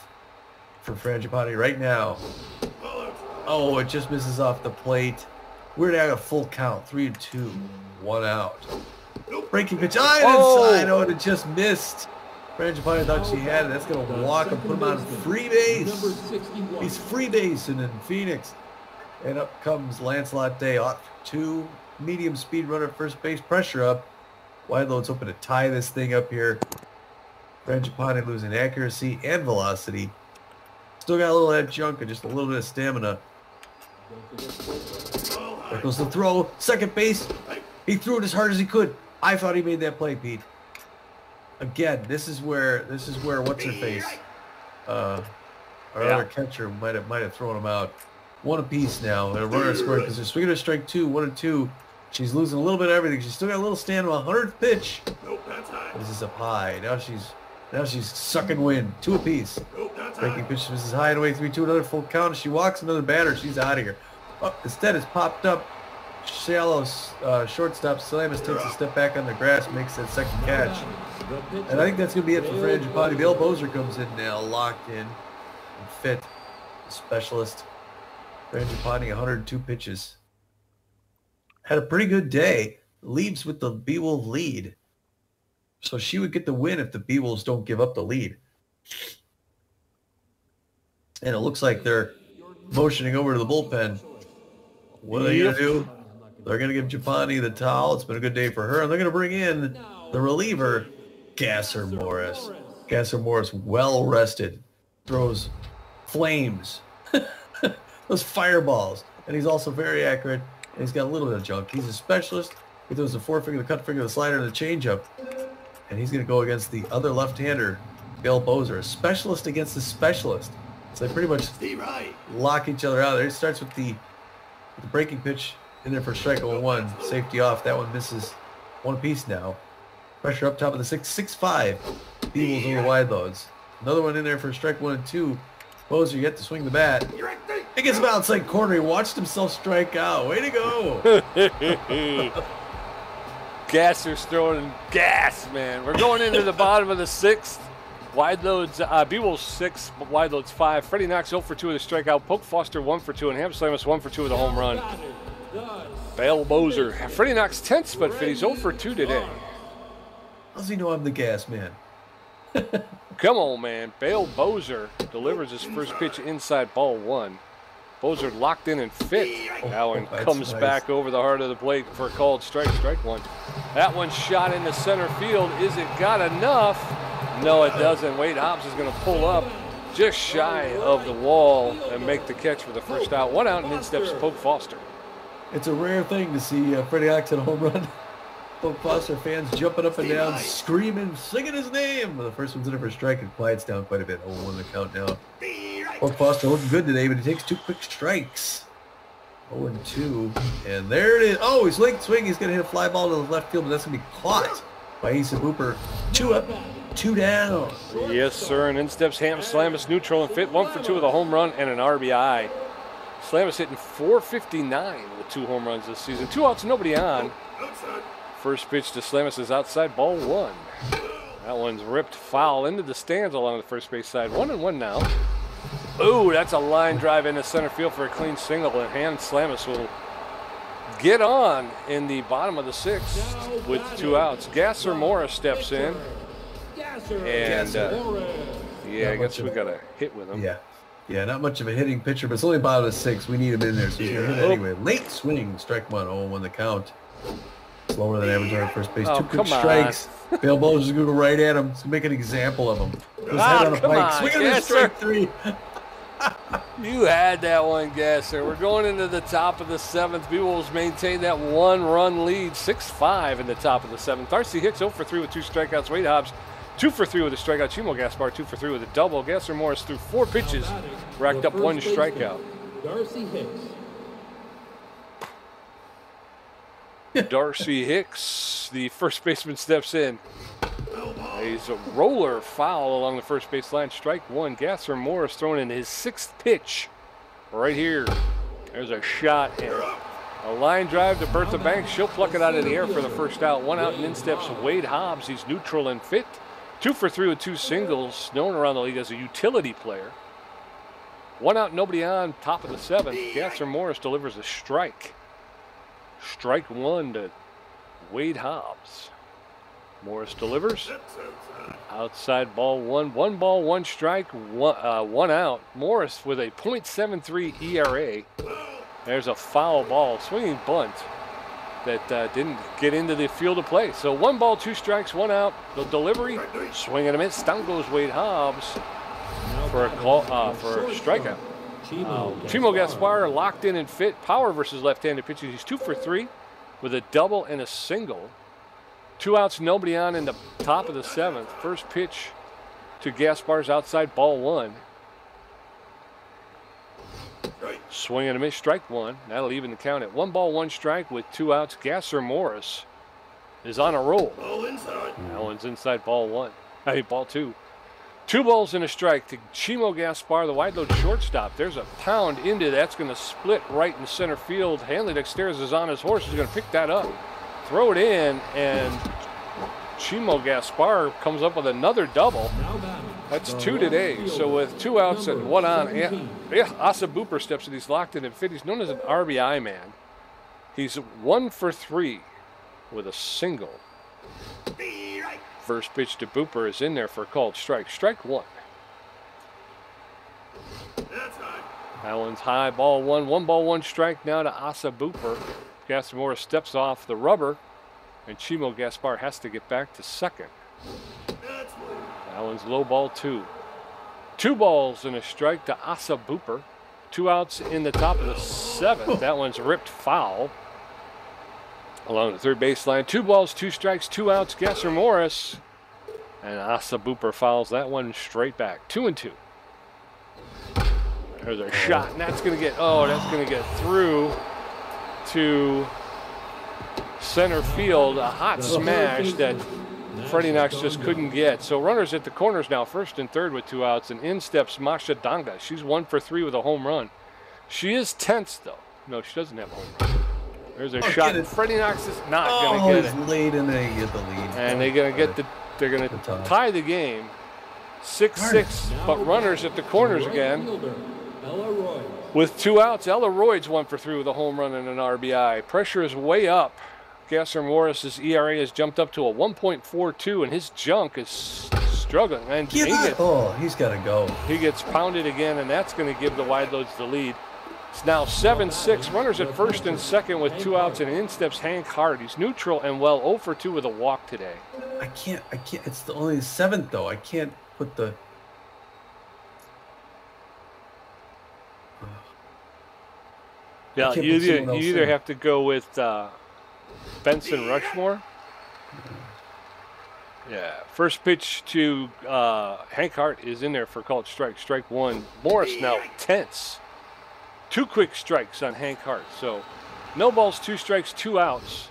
for Frangipani right now. Oh, it just misses off the plate. We're now at a full count. 3-2. 1 out. Breaking pitch. Inside. Oh, and it just missed. Frangipani thought she had it. That's going to walk and put him on free base. He's free basing in Phoenix. And up comes Lancelot Day. Off 2. Medium speed runner at first base. Pressure up. Wideloads hoping to tie this thing up here. Frangipani losing accuracy and velocity. Still got a little of that junk and just a little bit of stamina. There goes the throw. Second base. He threw it as hard as he could. I thought he made that play, Pete. Again, this is where what's her face? Our other catcher might have thrown him out. 1 apiece now. And a runner scored because they're swinging a strike 2, 1-2. She's losing a little bit of everything. She's still got a little stand on 100th pitch. This is up high. Now she's sucking wind. 2 apiece. Breaking pitch misses high and away. 3-2. Another full count. She walks another batter. She's out of here. Instead, it's popped up. Shallow shortstop. Salamis takes a step back on the grass, makes that second catch. And I think that's going to be it for Frangipani. Bill Bozer comes in now, locked in and fit. Specialist. Frangipani, 102 pitches. Had a pretty good day. Leaves with the Beewolf lead. So she would get the win if the Beewolves don't give up the lead. And it looks like they're motioning over to the bullpen. What are they going to do? They're going to give Japani the towel. It's been a good day for her. And they're going to bring in the reliever, Gasser Morris. Gasser Morris, well rested. Throws flames. Those fireballs. And he's also very accurate. And he's got a little bit of junk. He's a specialist. He throws the forefinger, the cut finger, the slider, and the changeup. And he's going to go against the other left-hander, Bill Bozer, a specialist against a specialist. So they pretty much lock each other out there. It starts with the breaking pitch in there for strike 0-1. Safety off. That one misses 1 apiece now. Pressure up top of the 6-5. Beewolves over Wideloads. Another one in there for strike 1 and 2. Bozer yet to swing the bat. He gets him outside corner. He watched himself strike out. Way to go. Gasser's throwing gas, man. We're going into the bottom of the 6th. Wideloads, Beewolves 6, Wideloads 5. Freddie Knox 0 for 2 with a strikeout. Poke Foster 1 for 2, and Ham Slamus 1 for 2 with a home run. Bale Bozer. Freddie Knox 10th spot fit. He's 0 for 2 today. How does he know I'm the gas man? Come on, man. Bale Bozer delivers his first pitch inside ball 1. Bozer locked in and fit. That one comes back over the heart of the plate for a called strike. Strike 1. That one shot into center field. Is it got enough? No, it doesn't. Wade Hobbs is going to pull up just shy of the wall and make the catch for the first out. 1 out, and in steps Poke Foster. It's a rare thing to see Freddie Knox hit a home run. Poke Foster fans jumping up and down, screaming, singing his name. The first one's in for a strike and quiets down quite a bit. 0-1 the count now. Poke Foster looking good today, but he takes 2 quick strikes. 0-2, and there it is. Oh, he's late swing. He's going to hit a fly ball to the left field, but that's going to be caught by Asa Booper. 2 up, 2 down. Yes, sir, and in steps Ham Slamus, neutral and fit. 1 for 2 with a home run and an RBI. Slamus hitting .459 with 2 home runs this season. 2 outs, nobody on. First pitch to Slamus is outside, ball 1. That one's ripped foul into the stands along the first base side. 1-1 now. Ooh, that's a line drive into center field for a clean single, and Ham Slamus will get on in the bottom of the 6th with 2 outs. Gasser Morris steps in, and yeah, I guess we got a hit with him. Yeah, not much of a hitting pitcher, but it's only bottom of the 6th. We need him in there, so he's going to hit anyway. Late swing, strike 1, 0-1 the count. Slower than average on first base. 2 quick strikes. Bale Bowler's going to go right at him. He's going to make an example of him. His head on a pike. Swinging to strike 3. You had that one, Gasser. We're going into the top of the 7th. Beewolves maintain that 1-run lead, 6-5 in the top of the 7th. Darcy Hicks 0 for 3 with 2 strikeouts. Wade Hobbs 2 for 3 with a strikeout. Chimo Gaspar 2 for 3 with a double. Gasser Morris threw 4 pitches, racked up 1 strikeout. Darcy Hicks. Darcy Hicks, the first baseman, steps in. He's a roller foul along the first base line. Strike one. Gasser Morris throwing in his 6th pitch right here. There's a shot and a line drive to Bertha Banks. She'll pluck it out of the air for the first out. 1 out, and in steps Wade Hobbs. He's neutral and fit. 2 for 3 with 2 singles. Known around the league as a utility player. 1 out, nobody on. Top of the 7th. Gasser Morris delivers a strike. Strike 1 to Wade Hobbs. Morris delivers. Outside ball 1. 1 ball, 1 strike, 1 out. Morris with a .73 ERA. There's a foul ball, swinging bunt that didn't get into the field of play. So 1 ball, 2 strikes, 1 out. The delivery, swing and a miss. Down goes Wade Hobbs for a call for a strikeout. Chimo Gaspar locked in and fit. Power versus left-handed pitching. He's 2 for 3 with a double and a single. 2 outs, nobody on in the top of the 7th. First pitch to Gaspar's outside ball 1. Swing and a miss, strike 1. That'll even the count at 1 ball, 1 strike with 2 outs. Gasser Morris is on a roll. That one's inside ball 1. Ball 2. 2 balls and a strike to Chimo Gaspar, the wide load shortstop. There's a pound into that's going to split right in center field. Hanley Dexteris is on his horse. He's going to pick that up, throw it in, and Chimo Gaspar comes up with another double. That's 2 today. So with 2 outs and 1 on, Asa Booper steps in. He's locked in and fit. He's known as an RBI man. He's 1 for 3 with a single. First pitch to Booper is in there for a called strike. Strike 1. That one's high, ball 1. 1 ball, 1 strike now to Asa Booper. Gasser Morris steps off the rubber, and Chimo Gaspar has to get back to second. That one's low, ball 2. 2 balls and a strike to Asa Booper. 2 outs in the top of the 7th. That one's ripped foul along the third baseline. 2 balls, 2 strikes, 2 outs. Gasser Morris, and Asa Booper fouls that one straight back. 2-2. There's a shot, and that's going to get through to center field. A hot smash that Freddie Knox just couldn't get. So runners at the corners now, first and third with 2 outs, and in steps Masha Danga. She's 1 for 3 with a home run. She is tense though. No, she doesn't have a home run. There's a shot. Freddie Knox is not going to get it. He's late and they get the lead. And they're going to tie the game. 6-6, but runners at the corners again. With 2 outs, Ella Royd's 1 for 3 with a home run and an RBI. Pressure is way up. Gasser Morris's ERA has jumped up to a 1.42, and his junk is struggling. And he's got to go. He gets pounded again, and that's going to give the Wideloads the lead. It's now 7-6. Runners at first and second with 2 outs, and in steps Hank Hart. He's neutral and 0 for 2 with a walk today. I can't. It's only the 7th though. I can't put the. Yeah, you either have to go with Benson Rushmore. Yeah, first pitch to Hank Hart is in there for called strike. Strike 1. Morris now tense. 2 quick strikes on Hank Hart. So no balls, 2 strikes, 2 outs.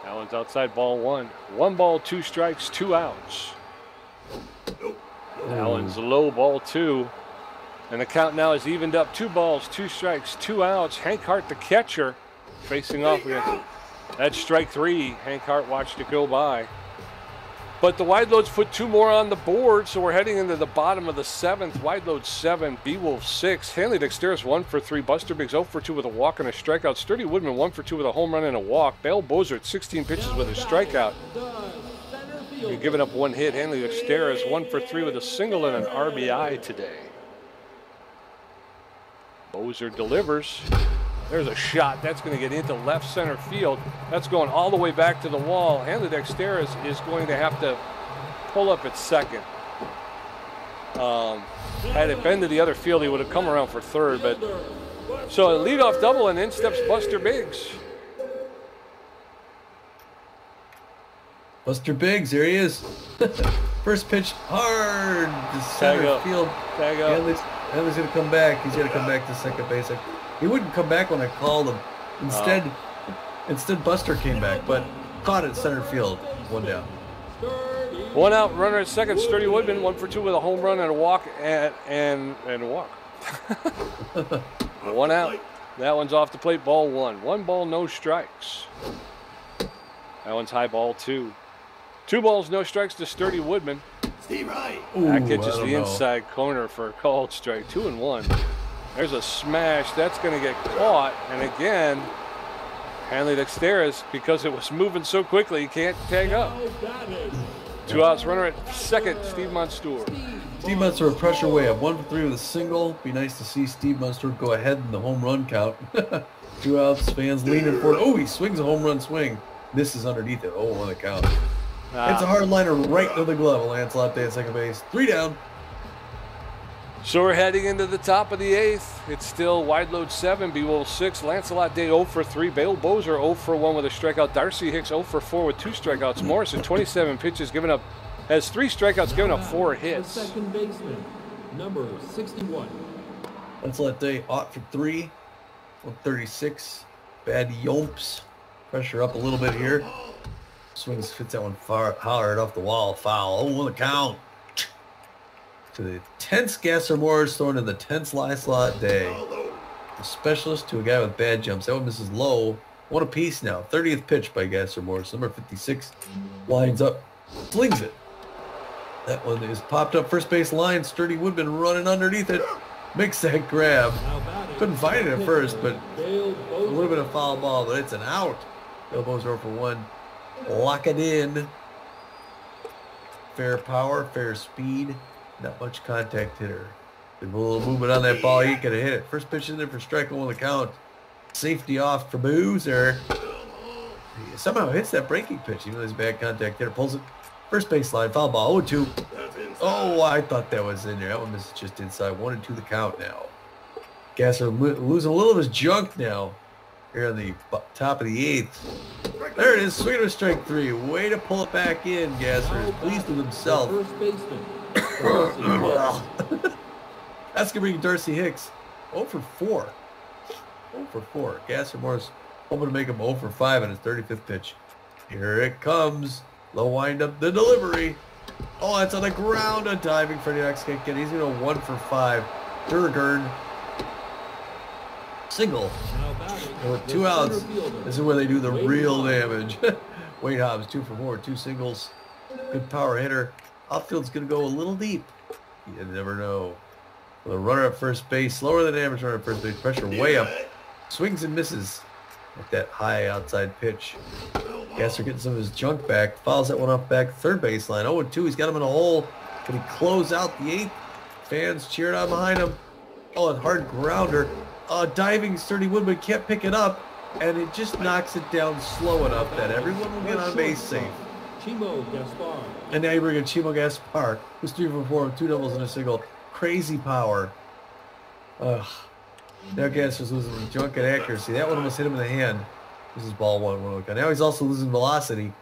That one's outside ball 1. 1 ball, 2 strikes, 2 outs. That one's low, ball 2. And the count now is evened up. 2 balls, 2 strikes, 2 outs. Hank Hart, the catcher, facing off again. That's strike 3. Hank Hart watched it go by. But the Wideloads put 2 more on the board, so we're heading into the bottom of the 7th. Wideloads 7, Beewolves 6. Hanley Dexteris 1 for 3. Buster Biggs 0 for 2 with a walk and a strikeout. Sturdy Woodman 1 for 2 with a home run and a walk. Bale Bozert 16 pitches with a strikeout. You're giving up 1 hit. Hanley Dexteris 1 for 3 with a single and an RBI today. Bozert delivers. There's a shot. That's going to get into left center field. That's going all the way back to the wall. Hanley Dexteris is going to have to pull up at second. Had it been to the other field, he would have come around for third. But so a leadoff double, and in steps Buster Biggs. Buster Biggs, there he is. First pitch hard to center field. Tag up. Hanley's going to come back. He's going to come back to second base. He wouldn't come back when I called him. Instead Buster came back, but caught it center field. 1 down. One out, runner at second, Sturdy Woodman, 1 for 2 with a home run and a walk and a walk. One out. That one's off the plate, ball 1. 1 ball, no strikes. That one's high, ball 2. 2 balls, no strikes to Sturdy Woodman. Steve Wright. That catches the inside corner for a called strike. 2-1. There's a smash. That's going to get caught. And again, Hanley Dexteris, because it was moving so quickly, he can't tag up. 2 outs, runner at second, Steve Monstour. Steve Munster a pressure way up, 1 for 3 with a single. Be nice to see Steve Munster go ahead in the home run count. 2 outs, fans leaning forward. Oh, he swings a home run swing. Misses underneath it. Oh, on the count. It's a hard liner right to the glove. Lancelot Day at second base. 3 down. So we're heading into the top of the 8th. It's still Wideloads 7, Beewolves 6. Lancelot Day 0 for 3. Bale Bozer 0 for 1 with a strikeout. Darcy Hicks 0 for 4 with 2 strikeouts. Morrison 27 pitches, has 3 strikeouts, giving up 4 hits. Second baseman, number 61. Lancelot Day 0 for 3. 136. Bad yomps. Pressure up a little bit here. Swings, fits that one far hard off the wall. Foul. Oh, on the count. To the tense Gasser Morris throwing in the tense Lancelot Day. A specialist to a guy with bad jumps. That one misses low. 1 apiece now. 30th pitch by Gasser Morris. Number 56 lines up. Slings it. That one is popped up first base line. Sturdy Woodman running underneath it. Makes that grab. Couldn't find it at first, but a little bit of foul ball, but it's an out. Elbows 0 for 1. Lock it in. Fair power, fair speed. Not much contact hitter. A little movement on that ball, he could have hit it. First pitch in there for strike 1 on the count. Safety off for Boozer. He somehow hits that breaking pitch, even though he's a bad contact hitter. Pulls it. First baseline, foul ball, 0-2. Oh, I thought that was in there. That one is just inside. 1-2 the count now. Gasser losing a little of his junk now. Here on the top of the 8th. There it is, swing to strike 3. Way to pull it back in, Gasser is pleased with himself. First baseman. That's going to bring Darcy Hicks 0 for 4. 0 for 4. Gasser Morris hoping to make him 0 for 5 on his 35th pitch. Here it comes. Low wind up the delivery. Oh, that's on the ground. A diving Freddie Knox can't get. He's going to 1 for 5. Durgard. Single. And with 2 outs, this is where they do the real damage. Wade Hobbs 2 for 4. 2 singles. Good power hitter. Outfield's going to go a little deep. You never know. The runner at first base, slower than average runner at first base. Pressure way up. Swings and misses at that high outside pitch. Gasser getting some of his junk back. Fouls that one off back third baseline. 0-2. He's got him in a hole. Can he close out the 8th? Fans cheering on behind him. Oh, a hard grounder. Diving Sturdy Woodman can't pick it up. And it just knocks it down slow enough that everyone will get on base safe. Chimo Gaspar. And now you bring in Chimo Gaspar, who's 3 for 4 with 2 doubles and a single. Crazy power. Now Gasser's losing junk and accuracy. That one almost hit him in the hand. This is ball 1. Now he's also losing velocity.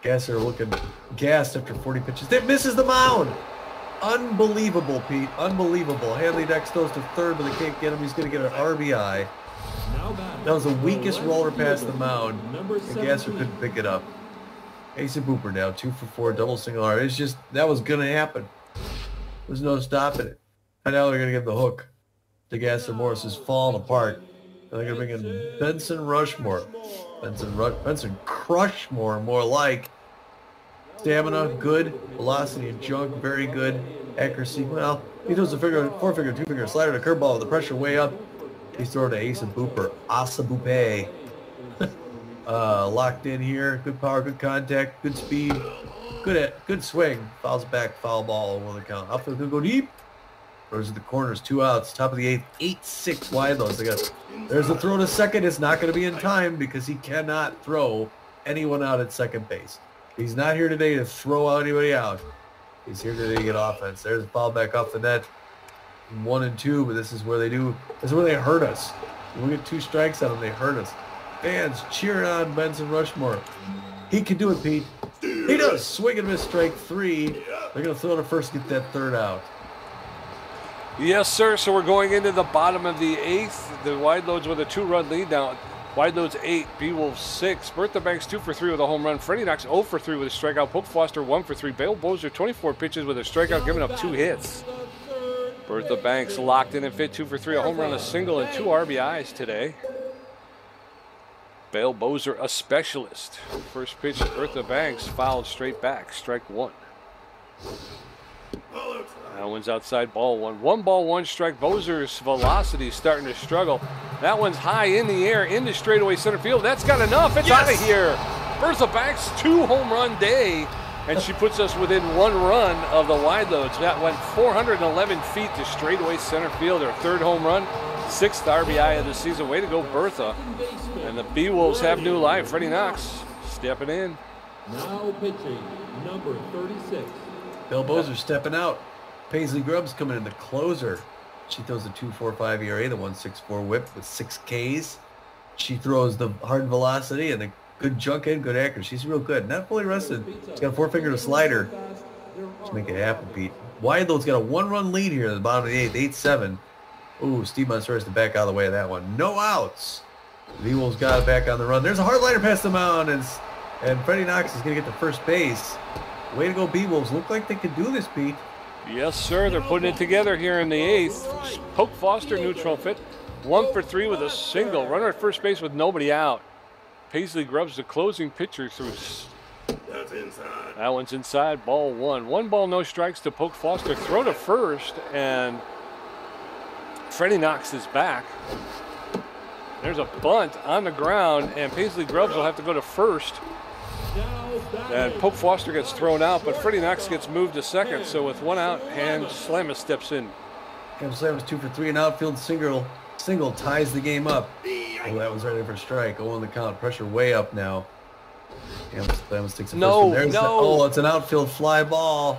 Gasser looking gassed after 40 pitches. That misses the mound. Unbelievable, Pete. Unbelievable. Hanley Dex goes to third, but they can't get him. He's going to get an RBI. That was the weakest roller past the mound, and Gasser couldn't pick it up. Asa Booper now, 2 for 4, double single R. It's just, that was going to happen. There's no stopping it. And now they're going to get the hook. The Gasser Morris is falling apart. And they're going to bring in Benson Rushmore. Benson Crushmore, more like. Stamina, good. Velocity and junk, very good. Accuracy, well, he throws a 4-finger, 2-finger slider to curveball with the pressure way up. He's throwing to Asa Booper. Asa Boope. Locked in here. Good power, good contact, good speed. Good swing. Fouls back, foul ball on the count. Outfield gonna go deep. Throws to the corners, 2 outs. Top of the 8th, 8-6 Wideloads. There's a throw to second. It's not going to be in time because he cannot throw anyone out at second base. He's not here today to throw anybody out. He's here today to get offense. There's a foul back off the net. 1 and 2, but this is where they hurt us. When we get 2 strikes on them, they hurt us. Fans cheering on Benson Rushmore. He can do it, Pete. He does. Swing and miss, strike 3. They're going to throw to first, get that 3rd out. Yes, sir. So we're going into the bottom of the 8th. The Wideloads with a 2-run lead now. Wideloads 8, Beewolves 6. Bertha Banks 2 for 3 with a home run. Freddie Knox 0 for 3 with a strikeout. Poke Foster 1 for 3. Bale Bozer 24 pitches with a strikeout, giving up 2 hits. Bertha Banks locked in and fit 2 for 3, a home run, a single, and 2 RBIs today. Bale Bozer, a specialist. First pitch, Bertha Banks fouled straight back, strike 1. That one's outside, ball 1. 1 ball, 1 strike. Bozer's velocity starting to struggle. That one's high in the air, into straightaway center field. That's got enough. It's out of here. Bertha Banks, 2 home run day, and she puts us within 1 run of the Wideloads. That went 411 feet to straightaway center field. Her 3rd home run, 6th RBI of the season. Way to go, Bertha. And the Beewolves have new life. Freddie Knox stepping in. Now pitching, number 36. Bill Bozer stepping out. Paisley Grubbs coming in, the closer. She throws a 2.45 ERA, the 1.64 whip with 6 Ks. She throws the hard velocity and the good junk in, good accuracy. She's real good. Not fully rested. She's got a 4-finger slider. Let's make it happen, Pete. Wideloads got a 1-run lead here at the bottom of the 8th, 8-7. Ooh, Steve Monster has to back out of the way of that one. No outs. The Beewolves got it back on the run. There's a hard liner past the mound, and Freddie Knox is going to get to first base. Way to go, Beewolves. Look like they could do this, Pete. Yes, sir. They're putting it together here in the 8th. Poke Foster, neutral fit. 1 for 3 with a single. Runner at first base with nobody out. Paisley Grubbs, the closing pitcher, through. That's inside. That one's inside, ball 1. 1 ball, no strikes to Poke Foster. Throw to first, and Freddie Knox is back. There's a bunt on the ground, and Paisley Grubbs will have to go to first. And Poke Foster gets thrown out, but Freddie Knox gets moved to second. So with 1 out, Ham Slamus steps in. Ham Slamus 2 for 3, an outfield single ties the game up. Oh, that was right in for a strike. Oh, on the count. Pressure way up now. Ham Slamus takes a No, first one. no. Oh, it's an outfield fly ball.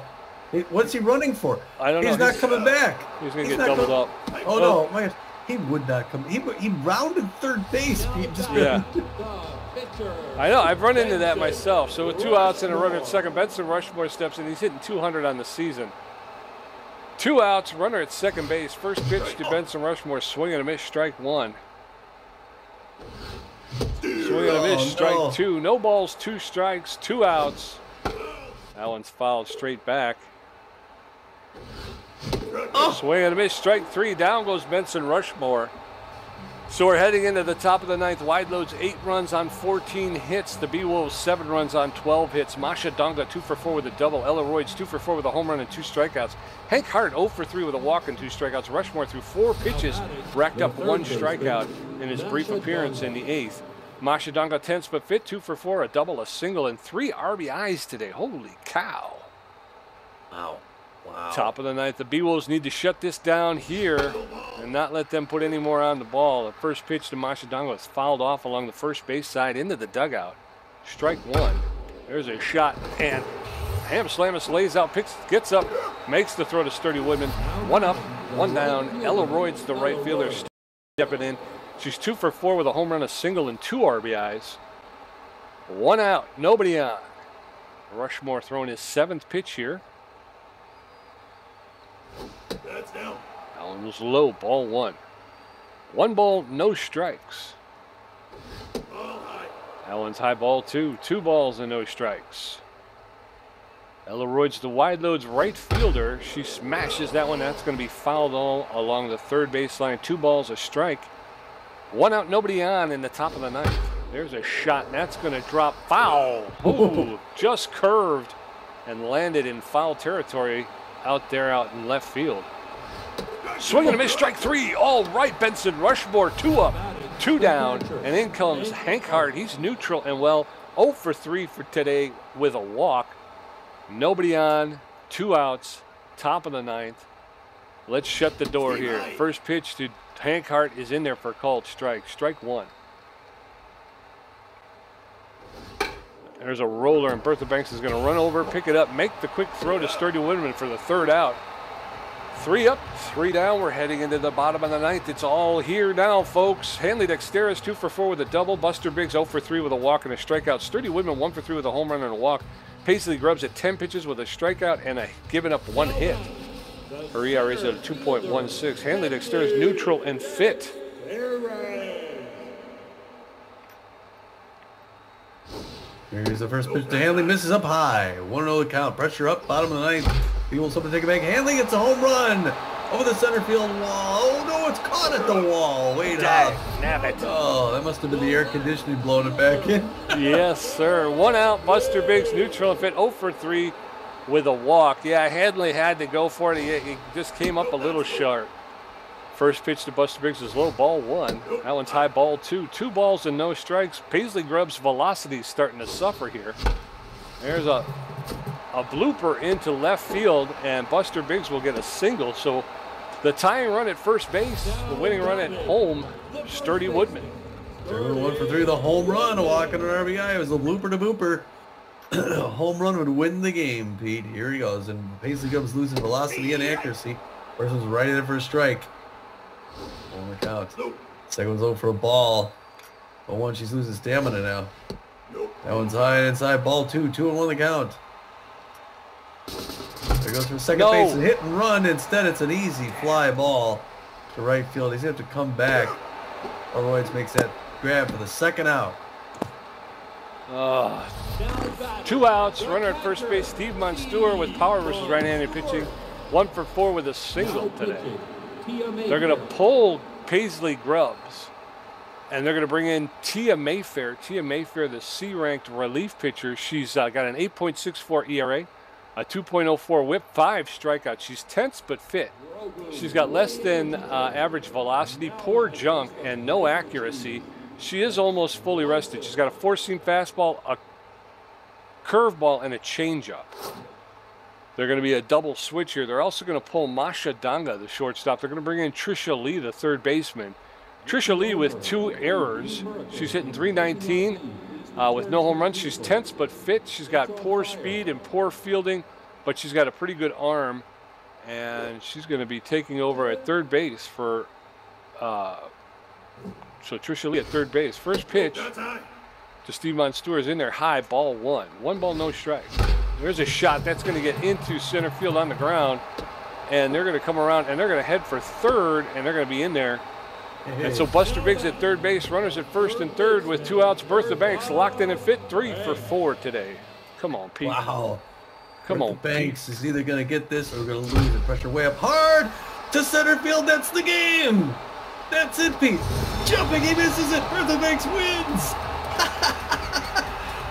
What's he running for? I don't know. He's not coming back. He's going to get doubled up. Oh, no. My gosh. He would not come. He rounded third base. Yeah. I know. I've run into that myself. So with 2 outs and a runner at second, Benson Rushmore steps in. He's hitting 200 on the season. 2 outs, runner at second base. First pitch to Benson Rushmore. Swing and a miss, strike 1. Swing and a miss, strike 2. No balls, 2 strikes, 2 outs. That one's fouled straight back. Swing and a miss, strike 3. Down goes Benson Rushmore. So we're heading into the top of the 9th. Wideloads 8 runs on 14 hits. The Beewolves 7 runs on 12 hits. Masha Donga 2 for 4 with a double. Ella Royds 2 for 4 with a home run and 2 strikeouts. Hank Hart 0 for 3 with a walk and 2 strikeouts. Rushmore through 4 pitches racked up 1 strikeout in his brief appearance in the 8th. Masha Donga 10th but fit 2 for 4, a double, a single, and 3 RBIs today. Holy cow. Wow. Wow. Top of the 9th. The Beewolves need to shut this down here and not let them put any more on the ball. The first pitch to Masha Donga is fouled off along the first base side into the dugout. Strike 1. There's a shot, and Ham Slamus lays out, gets up, makes the throw to Sturdy Woodman. 1 up, 1 down. Ella Royds, the right fielder, stepping in. She's 2 for 4 with a home run, a single, and 2 RBIs. 1 out, nobody on. Rushmore throwing his 7th pitch here. That's down. That one was low, ball 1. 1 ball, no strikes. Ball high. That one's high, ball 2. 2 balls and no strikes. Ella Royds, the Wideloads right fielder. She smashes that one. That's going to be fouled all along the third baseline. 2 balls, a strike. 1 out, nobody on in the top of the 9th. There's a shot, and that's going to drop foul. Ooh, just curved and landed in foul territory out there out in left field. Swing and a miss, strike 3. All right, Benson Rushmore, 2 up, 2 down, and in comes Hank Hart. He's neutral and well, 0 for 3 for today with a walk. Nobody on, 2 outs, top of the 9th. Let's shut the door here. First pitch to Hank Hart is in there for a called strike. Strike 1. There's a roller, and Bertha Banks is going to run over, pick it up, make the quick throw to Sturdy Woodman for the 3rd out. 3 up, 3 down. We're heading into the bottom of the 9th. It's all here now, folks. Hanley Dexteris 2 for 4 with a double. Buster Biggs 0 for 3 with a walk and a strikeout. Sturdy Woodman 1 for 3 with a home run and a walk. Paisley Grubbs at 10 pitches with a strikeout and a giving up 1 hit. Her ERA is at a 2.16. Hanley Dexteris neutral and fit. Here's the first pitch to Hanley, misses up high. 1-0 the count. Pressure up, bottom of the ninth. Beewolves something to take it back. Hanley gets a home run over the center field wall. Oh no, it's caught at the wall. Wait up. Nabbit. Oh, that must have been the air conditioning blowing it back in. Yes, sir. 1 out. Buster Biggs neutral and fit 0 for 3 with a walk. Yeah, Hanley had to go for it. He just came up a little short. First pitch to Buster Biggs is low, ball 1. That one's high, ball 2. 2 balls and no strikes. Paisley Grubb's velocity is starting to suffer here. There's a blooper into left field, and Buster Biggs will get a single. So the tying run at first base, the winning run at home, Sturdy Woodman. 1 for 3, the home run, a walk and an RBI. It was a blooper to booper. A home run would win the game, Pete. Here he goes, and Paisley Grubb's losing velocity and accuracy. Person's right in for a strike. On the count. Second one's over for a ball. But 1, she's losing stamina now. That one's high and inside, ball 2. 2-1 the count. There goes for second base and hit and run. Instead, it's an easy fly ball to right field. He's going to have to come back. Otherwise, makes that grab for the second out. 2 outs. Runner at first base, Steve Monstour with power versus right-handed pitching. 1 for 4 with a single today. They're going to pull Paisley Grubbs, and they're going to bring in Tia Mayfair. Tia Mayfair, the C-ranked relief pitcher. She's got an 8.64 ERA, a 2.04 whip, 5 strikeouts. She's tense but fit. She's got less than average velocity, poor junk, and no accuracy. She is almost fully rested. She's got a 4-seam fastball, a curveball, and a changeup. They're going to be a double switch here. They're also going to pull Masha Danga, the shortstop. They're going to bring in Trisha Lee, the third baseman. Trisha Lee with 2 errors. She's hitting .319 with no home runs. She's tense but fit. She's got poor speed and poor fielding, but she's got a pretty good arm. And she's going to be taking over at third base for so Trisha Lee at third base. First pitch to Steve Monstour is in there, high, ball 1. 1 ball, no strike. There's a shot that's going to get into center field on the ground, and they're going to come around and they're going to head for third, and they're going to be in there. And so Buster Biggs at third base, runners at first and third with 2 outs. Bertha Banks locked in and fit, 3 for 4 today. Come on, Pete. Wow. Come on, Banks Pete. is either going to get this or we're going to lose it. Pressure way up hard to center field. That's the game. That's it, Pete. Jumping, he misses it. Bertha Banks wins.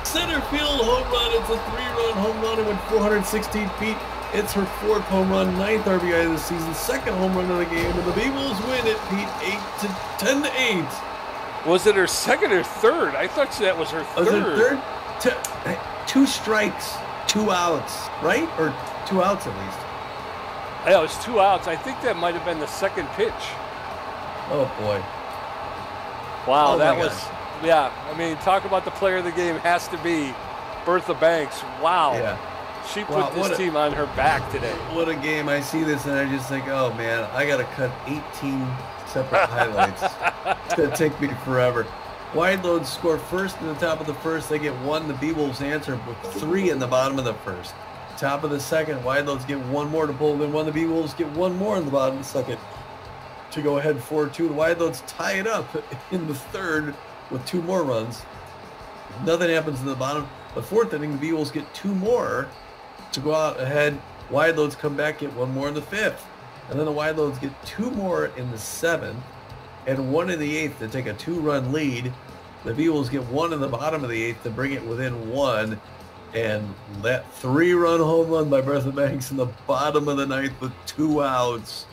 Center field home run. It's a 3-run home run. It went 416 feet. It's her 4th home run, 9th RBI of the season, 2nd home run of the game, and the Beewolves win it, Pete, 10-8. Was it her 2nd or 3rd? I thought that was her 3rd. Was it 3rd? 2 strikes, 2 outs, right? Or 2 outs at least. Yeah, it was 2 outs. I think that might have been the 2nd pitch. Oh boy. Wow, oh that was. Yeah, I mean, talk about the player of the game has to be Bertha Banks. Wow. Yeah. She put this team on her back today. What a game. I see this and I just think, oh man, I got to cut 18 separate highlights. It's going to take me forever. Wideloads score first in the top of the first. They get 1. The Beewolves answer with 3 in the bottom of the first. Top of the second, Wideloads get 1 more to pull in 1. The Beewolves get 1 more in the bottom of the second to go ahead 4-2. The Wideloads tie it up in the third with 2 more runs. Nothing happens in the bottom. The 4th inning, the Beewolves get 2 more to go out ahead. Wideloads come back, get 1 more in the 5th. And then the Wideloads get 2 more in the 7th and 1 in the 8th to take a 2-run lead. The Beewolves get 1 in the bottom of the 8th to bring it within 1. And that 3-run home run by Bertha Banks in the bottom of the 9th with 2 outs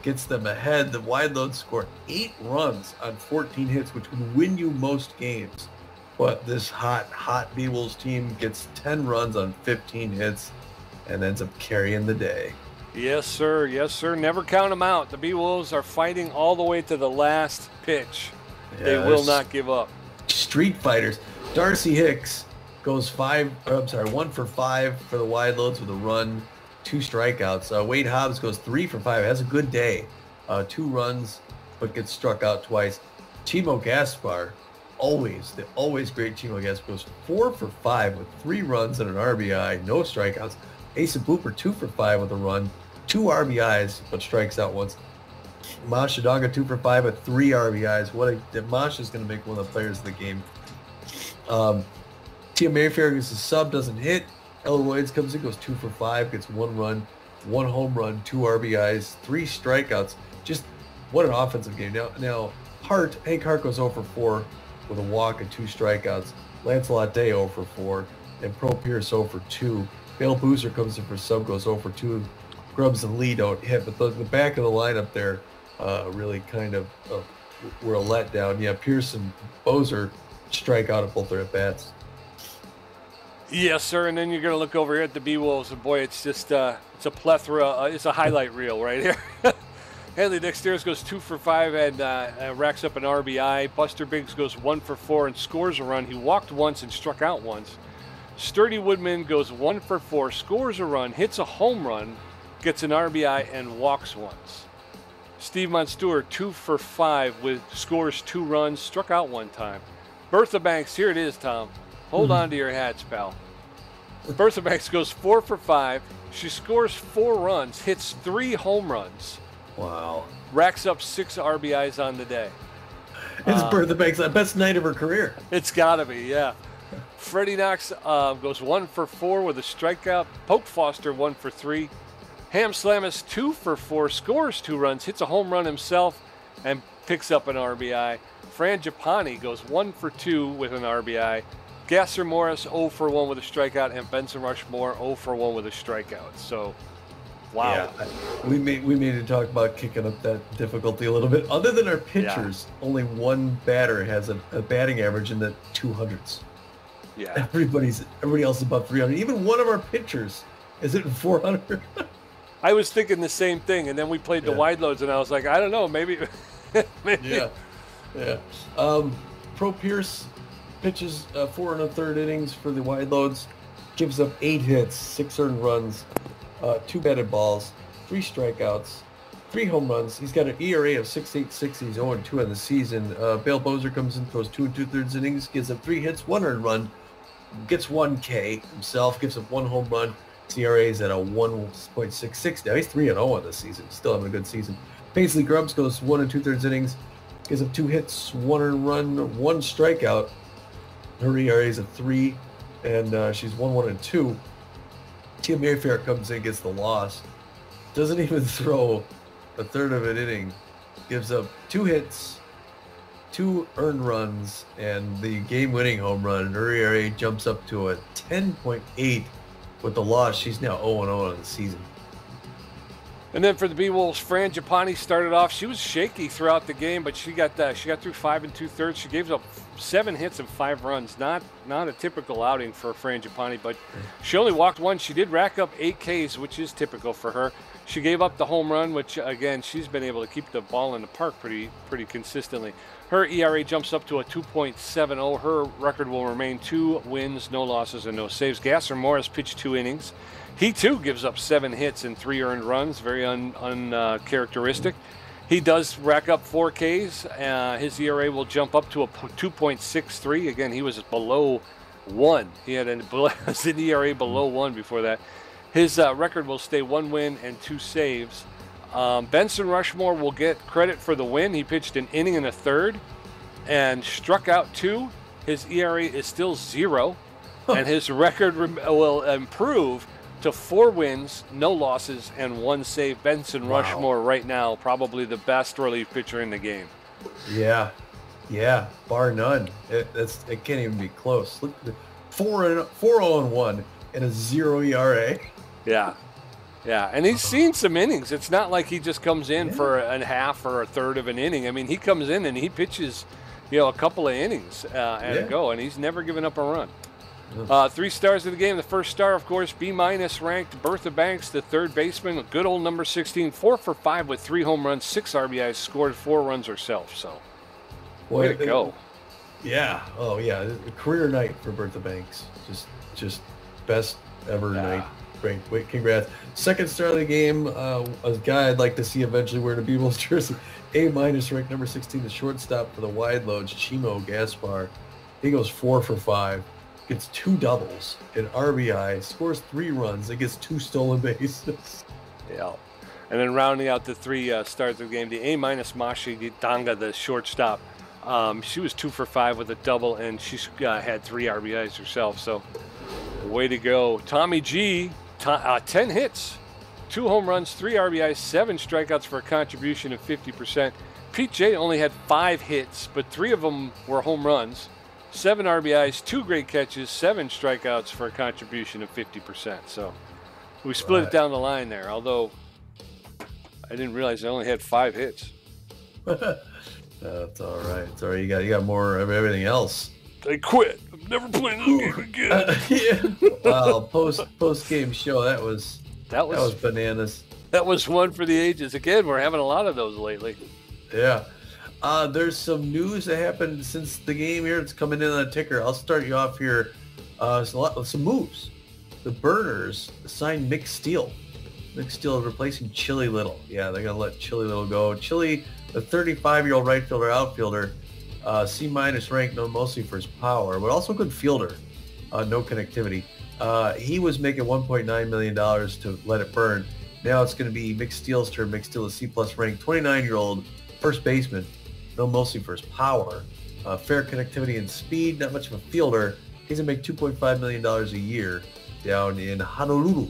gets them ahead. The Wideloads score 8 runs on 14 hits, which would win you most games. But this hot Beewolves team gets 10 runs on 15 hits and ends up carrying the day. Yes, sir. Yes, sir. Never count them out. The Beewolves are fighting all the way to the last pitch. Yeah, they will not give up. Street fighters. Darcy Hicks goes 1 for 5 for the Wideloads with a run, 2 strikeouts. Wade Hobbs goes 3 for 5. Has a good day. 2 runs, but gets struck out twice. Chimo Gaspar, the always great Chimo Gaspar, goes 4 for 5 with 3 runs and an RBI, no strikeouts. Asa Booper 2 for 5 with a run, 2 RBIs, but strikes out once. Masha Danga 2 for 5 with 3 RBIs. Masha's going to make one of the players of the game. Tia Mayfair gets a sub, doesn't hit. Ella Williams comes in, goes 2 for 5, gets 1 run, 1 home run, 2 RBIs, 3 strikeouts. Just what an offensive game. Now Hank Hart goes 0 for 4 with a walk and 2 strikeouts. Lancelot Day 0 for 4, and Pro Pierce 0 for 2. Bale Boozer comes in for sub, goes 0 for 2. Grubbs and Lee don't hit, but the back of the lineup there really kind of were a letdown. Yeah, Pierce and Boozer strike out at both their at-bats. Yes, sir. And then you're going to look over here at the Beewolves, and boy, it's just it's a plethora. It's a highlight reel right here. Hanley Dexteris goes 2 for 5 and racks up an RBI. Buster Biggs goes 1 for 4 and scores a run. He walked once and struck out once. Sturdy Woodman goes 1 for 4, scores a run, hits a home run, gets an RBI, and walks once. Steve Monstour 2 for 5 with scores 2 runs, struck out 1 time. Bertha Banks, here it is, Tom. Hold on to your hats, pal. Bertha Banks goes 4 for 5. She scores 4 runs, hits 3 home runs. Wow. Racks up 6 RBIs on the day. It's Bertha Banks' best night of her career. It's got to be, yeah. Freddie Knox goes 1 for 4 with a strikeout. Poke Foster 1 for 3. Ham Slamus 2 for 4, scores 2 runs, hits a home run himself, and picks up an RBI. Fran Giappani goes 1 for 2 with an RBI. Gasser Morris 0 for 1 with a strikeout, and Benson Rushmore 0 for 1 with a strikeout. So, wow. Yeah, we need to talk about kicking up that difficulty a little bit. Other than our pitchers, only one batter has a batting average in the 200s. Yeah. Everybody else is above 300. Even one of our pitchers is at 400. I was thinking the same thing, and then we played the Wideloads, and I was like, I don't know, maybe. Yeah. Pro Pierce pitches 4 1/3 innings for the Wideloads, gives up 8 hits, 6 earned runs, 2 batted balls, 3 strikeouts, 3 home runs. He's got an ERA of 6.86. He's 0-2 on the season. Bale Boozer comes in, throws 2 2/3 innings, gives up 3 hits, 1 earned run, gets 1 K himself, gives up 1 home run. His ERA is at a 1.66 now. He's 3-0 on this season. Still having a good season. Paisley Grubbs goes 1 2/3 innings, gives up 2 hits, 1 earned run, 1 strikeout. Her ERA is a 3, and she's 1-1-2. Tia Mayfair comes in, gets the loss. Doesn't even throw a third of an inning. Gives up 2 hits, 2 earned runs, and the game-winning home run. And her ERA jumps up to a 10.8 with the loss. She's now 0-0 on the season. And then for the Beewolves, Fran Giappani started off. She was shaky throughout the game, but she got through 5 2/3. She gave up 7 hits and 5 runs. Not a typical outing for Fran Giappani, but she only walked 1. She did rack up 8 Ks, which is typical for her. She gave up the home run, which again she's been able to keep the ball in the park pretty consistently. Her ERA jumps up to a 2.70. Her record will remain 2 wins, no losses, and no saves. Gasser Morris pitched 2 innings. He, too, gives up 7 hits and 3 earned runs. Very uncharacteristic. He does rack up 4 Ks. His ERA will jump up to a 2.63. Again, he was below 1. He had an ERA below 1 before that. His record will stay 1 win and 2 saves. Benson Rushmore will get credit for the win. He pitched an inning and a third and struck out 2. His ERA is still 0, and his record will improve to 4 wins, no losses, and 1 save. Benson Rushmore right now, probably the best relief pitcher in the game. Yeah, bar none. It can't even be close. Look, 4-0-1 and a 0 ERA. Yeah, and he's seen some innings. It's not like he just comes in for a half or a third of an inning. I mean, he comes in and he pitches, a couple of innings and go, and he's never given up a run. 3 stars of the game. The first star, of course, B- ranked Bertha Banks, the third baseman, a good old number 16, 4 for 5 with 3 home runs, 6 RBIs, scored 4 runs herself. So, way to go. Yeah. Oh, yeah. A career night for Bertha Banks. Just best ever night. Great. Congrats. Second star of the game, a guy I'd like to see eventually wearing a Beewolves jersey. A- ranked number 16, the shortstop for the Wideloads, Chimo Gaspar. He goes 4 for 5. Gets 2 doubles, an RBI, scores 3 runs, and gets 2 stolen bases. Yeah. And then rounding out the 3 stars of the game, the A- Mashi Danga, the shortstop, She was 2 for 5 with a double, and she had 3 RBIs herself. So, way to go, Tommy G. 10 hits, 2 home runs, 3 RBIs, 7 strikeouts for a contribution of 50%. Pete J only had 5 hits, but 3 of them were home runs, 7 RBIs, 2 great catches, 7 strikeouts for a contribution of 50%. So, we split it down the line there. Although I didn't realize I only had 5 hits. That's all right. It's all right. You got more of everything else. I quit. I'm never playing this game again. Yeah. Wow. Post game show. That was bananas. That was one for the ages. Again, we're having a lot of those lately. Yeah. There's some news that happened since the game here. It's coming in on the ticker. I'll start you off here. Some moves. The Burners signed Mick Steele. Mick Steele replacing Chili Little. Yeah, they're going to let Chili Little go. Chili, the 35-year-old right fielder, outfielder, C- ranked, known mostly for his power, but also good fielder, no connectivity. He was making $1.9 million to let it burn. Now it's going to be Mick Steele's turn. Mick Steele, a C+ ranked 29-year-old first baseman, known mostly for his power, fair connectivity and speed, not much of a fielder. He's going to make $2.5 million a year down in Honolulu.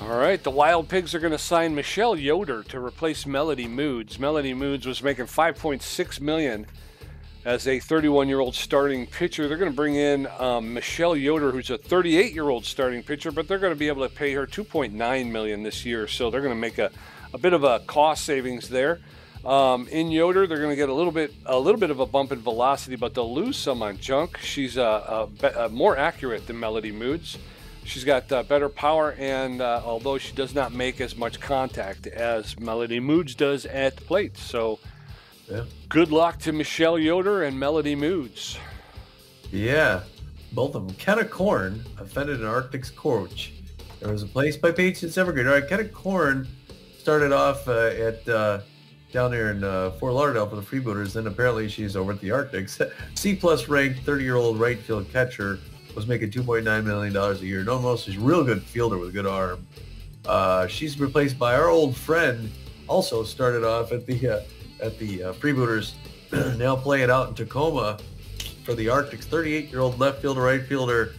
All right, the Wild Pigs are going to sign Michelle Yoder to replace Melody Moods. Melody Moods was making $5.6 million as a 31-year-old starting pitcher. They're going to bring in Michelle Yoder, who's a 38-year-old starting pitcher, but they're going to be able to pay her $2.9 million this year. So they're going to make a bit of a cost savings there. In Yoder, they're going to get a little bit of a bump in velocity, but they'll lose some on junk. She's more accurate than Melody Moods. She's got better power, and although she does not make as much contact as Melody Moods does at the plate. So good luck to Michelle Yoder and Melody Moods. Yeah, both of them. Kenna Korn offended an Arctic's coach. There was a place by Patience Evergreen. All right, Kenna Korn started off at down there in Fort Lauderdale for the Freebooters. Then apparently she's over at the Arctics. C+ ranked 30-year-old right field catcher. Was making $2.9 million a year. No, most is a real good fielder with a good arm. She's replaced by our old friend, also started off at the Freebooters, now playing out in Tacoma for the Arctics. 38-year-old left fielder, right fielder,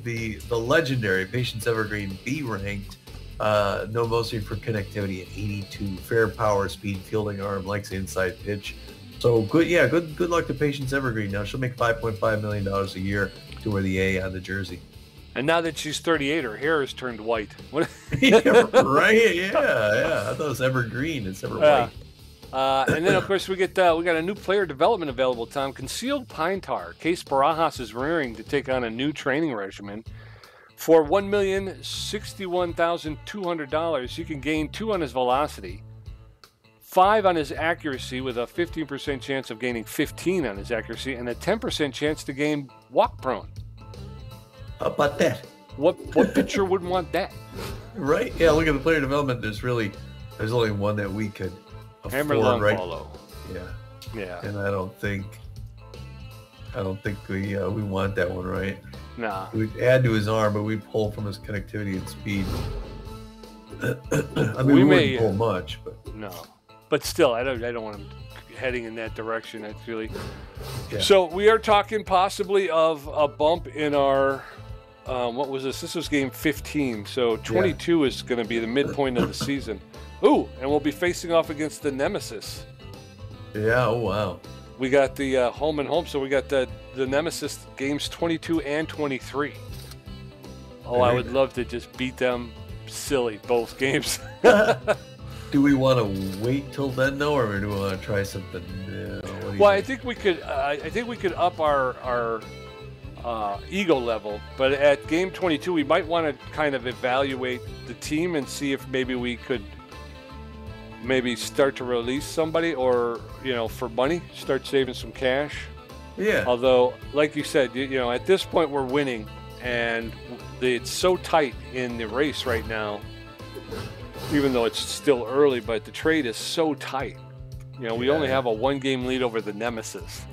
the legendary Patience Evergreen, B ranked. No, mostly for connectivity at 82, fair power, speed, fielding arm, likes the inside pitch. So good, yeah, good luck to Patience Evergreen. Now she'll make $5.5 million a year. To wear the A on the jersey. And now that she's 38, her hair has turned white. Yeah, right? Yeah. I thought it was evergreen. It's ever white. And then, of course, we got a new player development available, Tom. Concealed Pine Tar. Case Barajas is rearing to take on a new training regimen. For $1,061,200, you can gain 2 on his velocity, 5 on his accuracy with a 15% chance of gaining 15 on his accuracy, and a 10% chance to gain walk prone. How about that? What pitcher wouldn't want that? Right? Yeah, look at the player development. There's only one that we could afford, Hammer right? Longfellow. Yeah. And I don't think we want that one, right? Nah. We'd add to his arm, but we'd pull from his connectivity and speed. I mean, we wouldn't pull much, but no. But still, I don't want him heading in that direction. That's really. Yeah. So we are talking possibly of a bump in our. What was this? This was game 15. So 22 is going to be the midpoint of the season. Ooh, and we'll be facing off against the Nemesis. Yeah. Oh wow. We got the home and home, so we got the Nemesis games 22 and 23. Oh, I would love to just beat them silly both games. Do we want to wait till then, though, or do we want to try something new? Well, I think we could. I think we could up our ego level, but at game 22, we might want to kind of evaluate the team and see if maybe we could start to release somebody, or for money, start saving some cash. Yeah. Although, like you said, at this point we're winning, and it's so tight in the race right now. Even though it's still early, but the trade is so tight. We only have a 1-game lead over the Nemesis,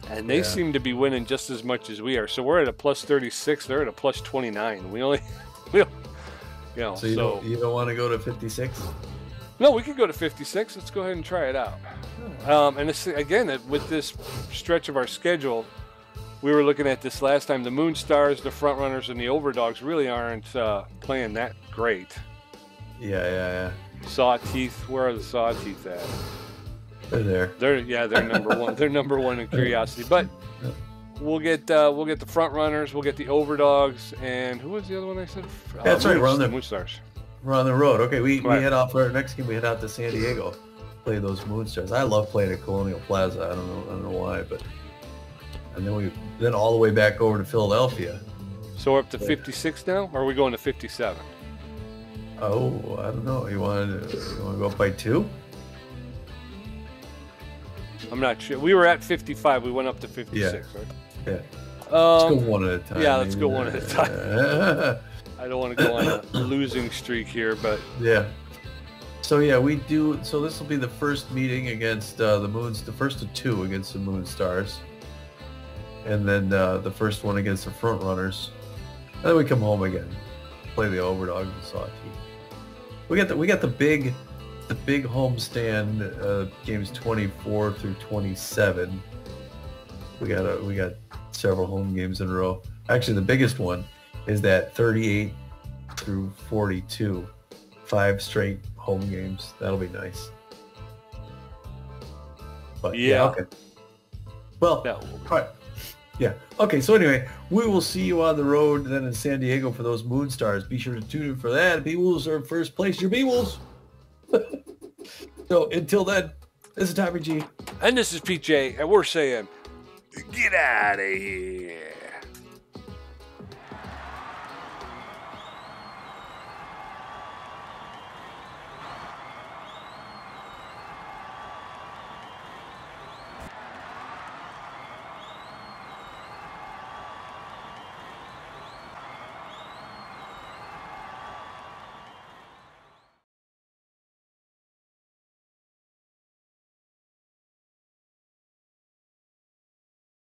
and they seem to be winning just as much as we are. So we're at a plus 36. They're at a plus 29. So you don't want to go to 56? No, we could go to 56. Let's go ahead and try it out. And it's, again, with this stretch of our schedule, we were looking at this last time. The Moonstars, the Frontrunners, and the Overdogs really aren't playing that great. Yeah. Sawteeth, where are the Sawteeth at? They're there. They're number one. They're number one in Curiosity. But we'll get the Frontrunners, we'll get the Overdogs, and who was the other one I said? That's right. We're on the Moonstars. We're on the road. Okay, we head out for our next game. We head out to San Diego, play those Moonstars. I love playing at Colonial Plaza. I don't know why, but and then all the way back over to Philadelphia. So we're up to 56 now, or are we going to 57? Oh, I don't know. You want to go up by 2? I'm not sure. We were at 55. We went up to 56, right? Yeah. Let's go one at a time. Yeah, let's go one at a time. I don't want to go on a losing streak here, but yeah. So yeah, we do. So this will be the first meeting against the Moons, the first of 2 against the Moonstars, and then the first one against the Frontrunners, and then we come home again, play the Overdogs and Sawteeth. We got the big homestand games 24 through 27. We got several home games in a row. Actually, the biggest one is that 38 through 42, 5 straight home games. That'll be nice. But yeah, okay. Well, all right. Yeah. Okay. So anyway, we will see you on the road then in San Diego for those Moonstars. Be sure to tune in for that. Beewolves are in first place. Your Beewolves. So until then, this is Tommy G. And this is PJ, and we're saying, get out of here.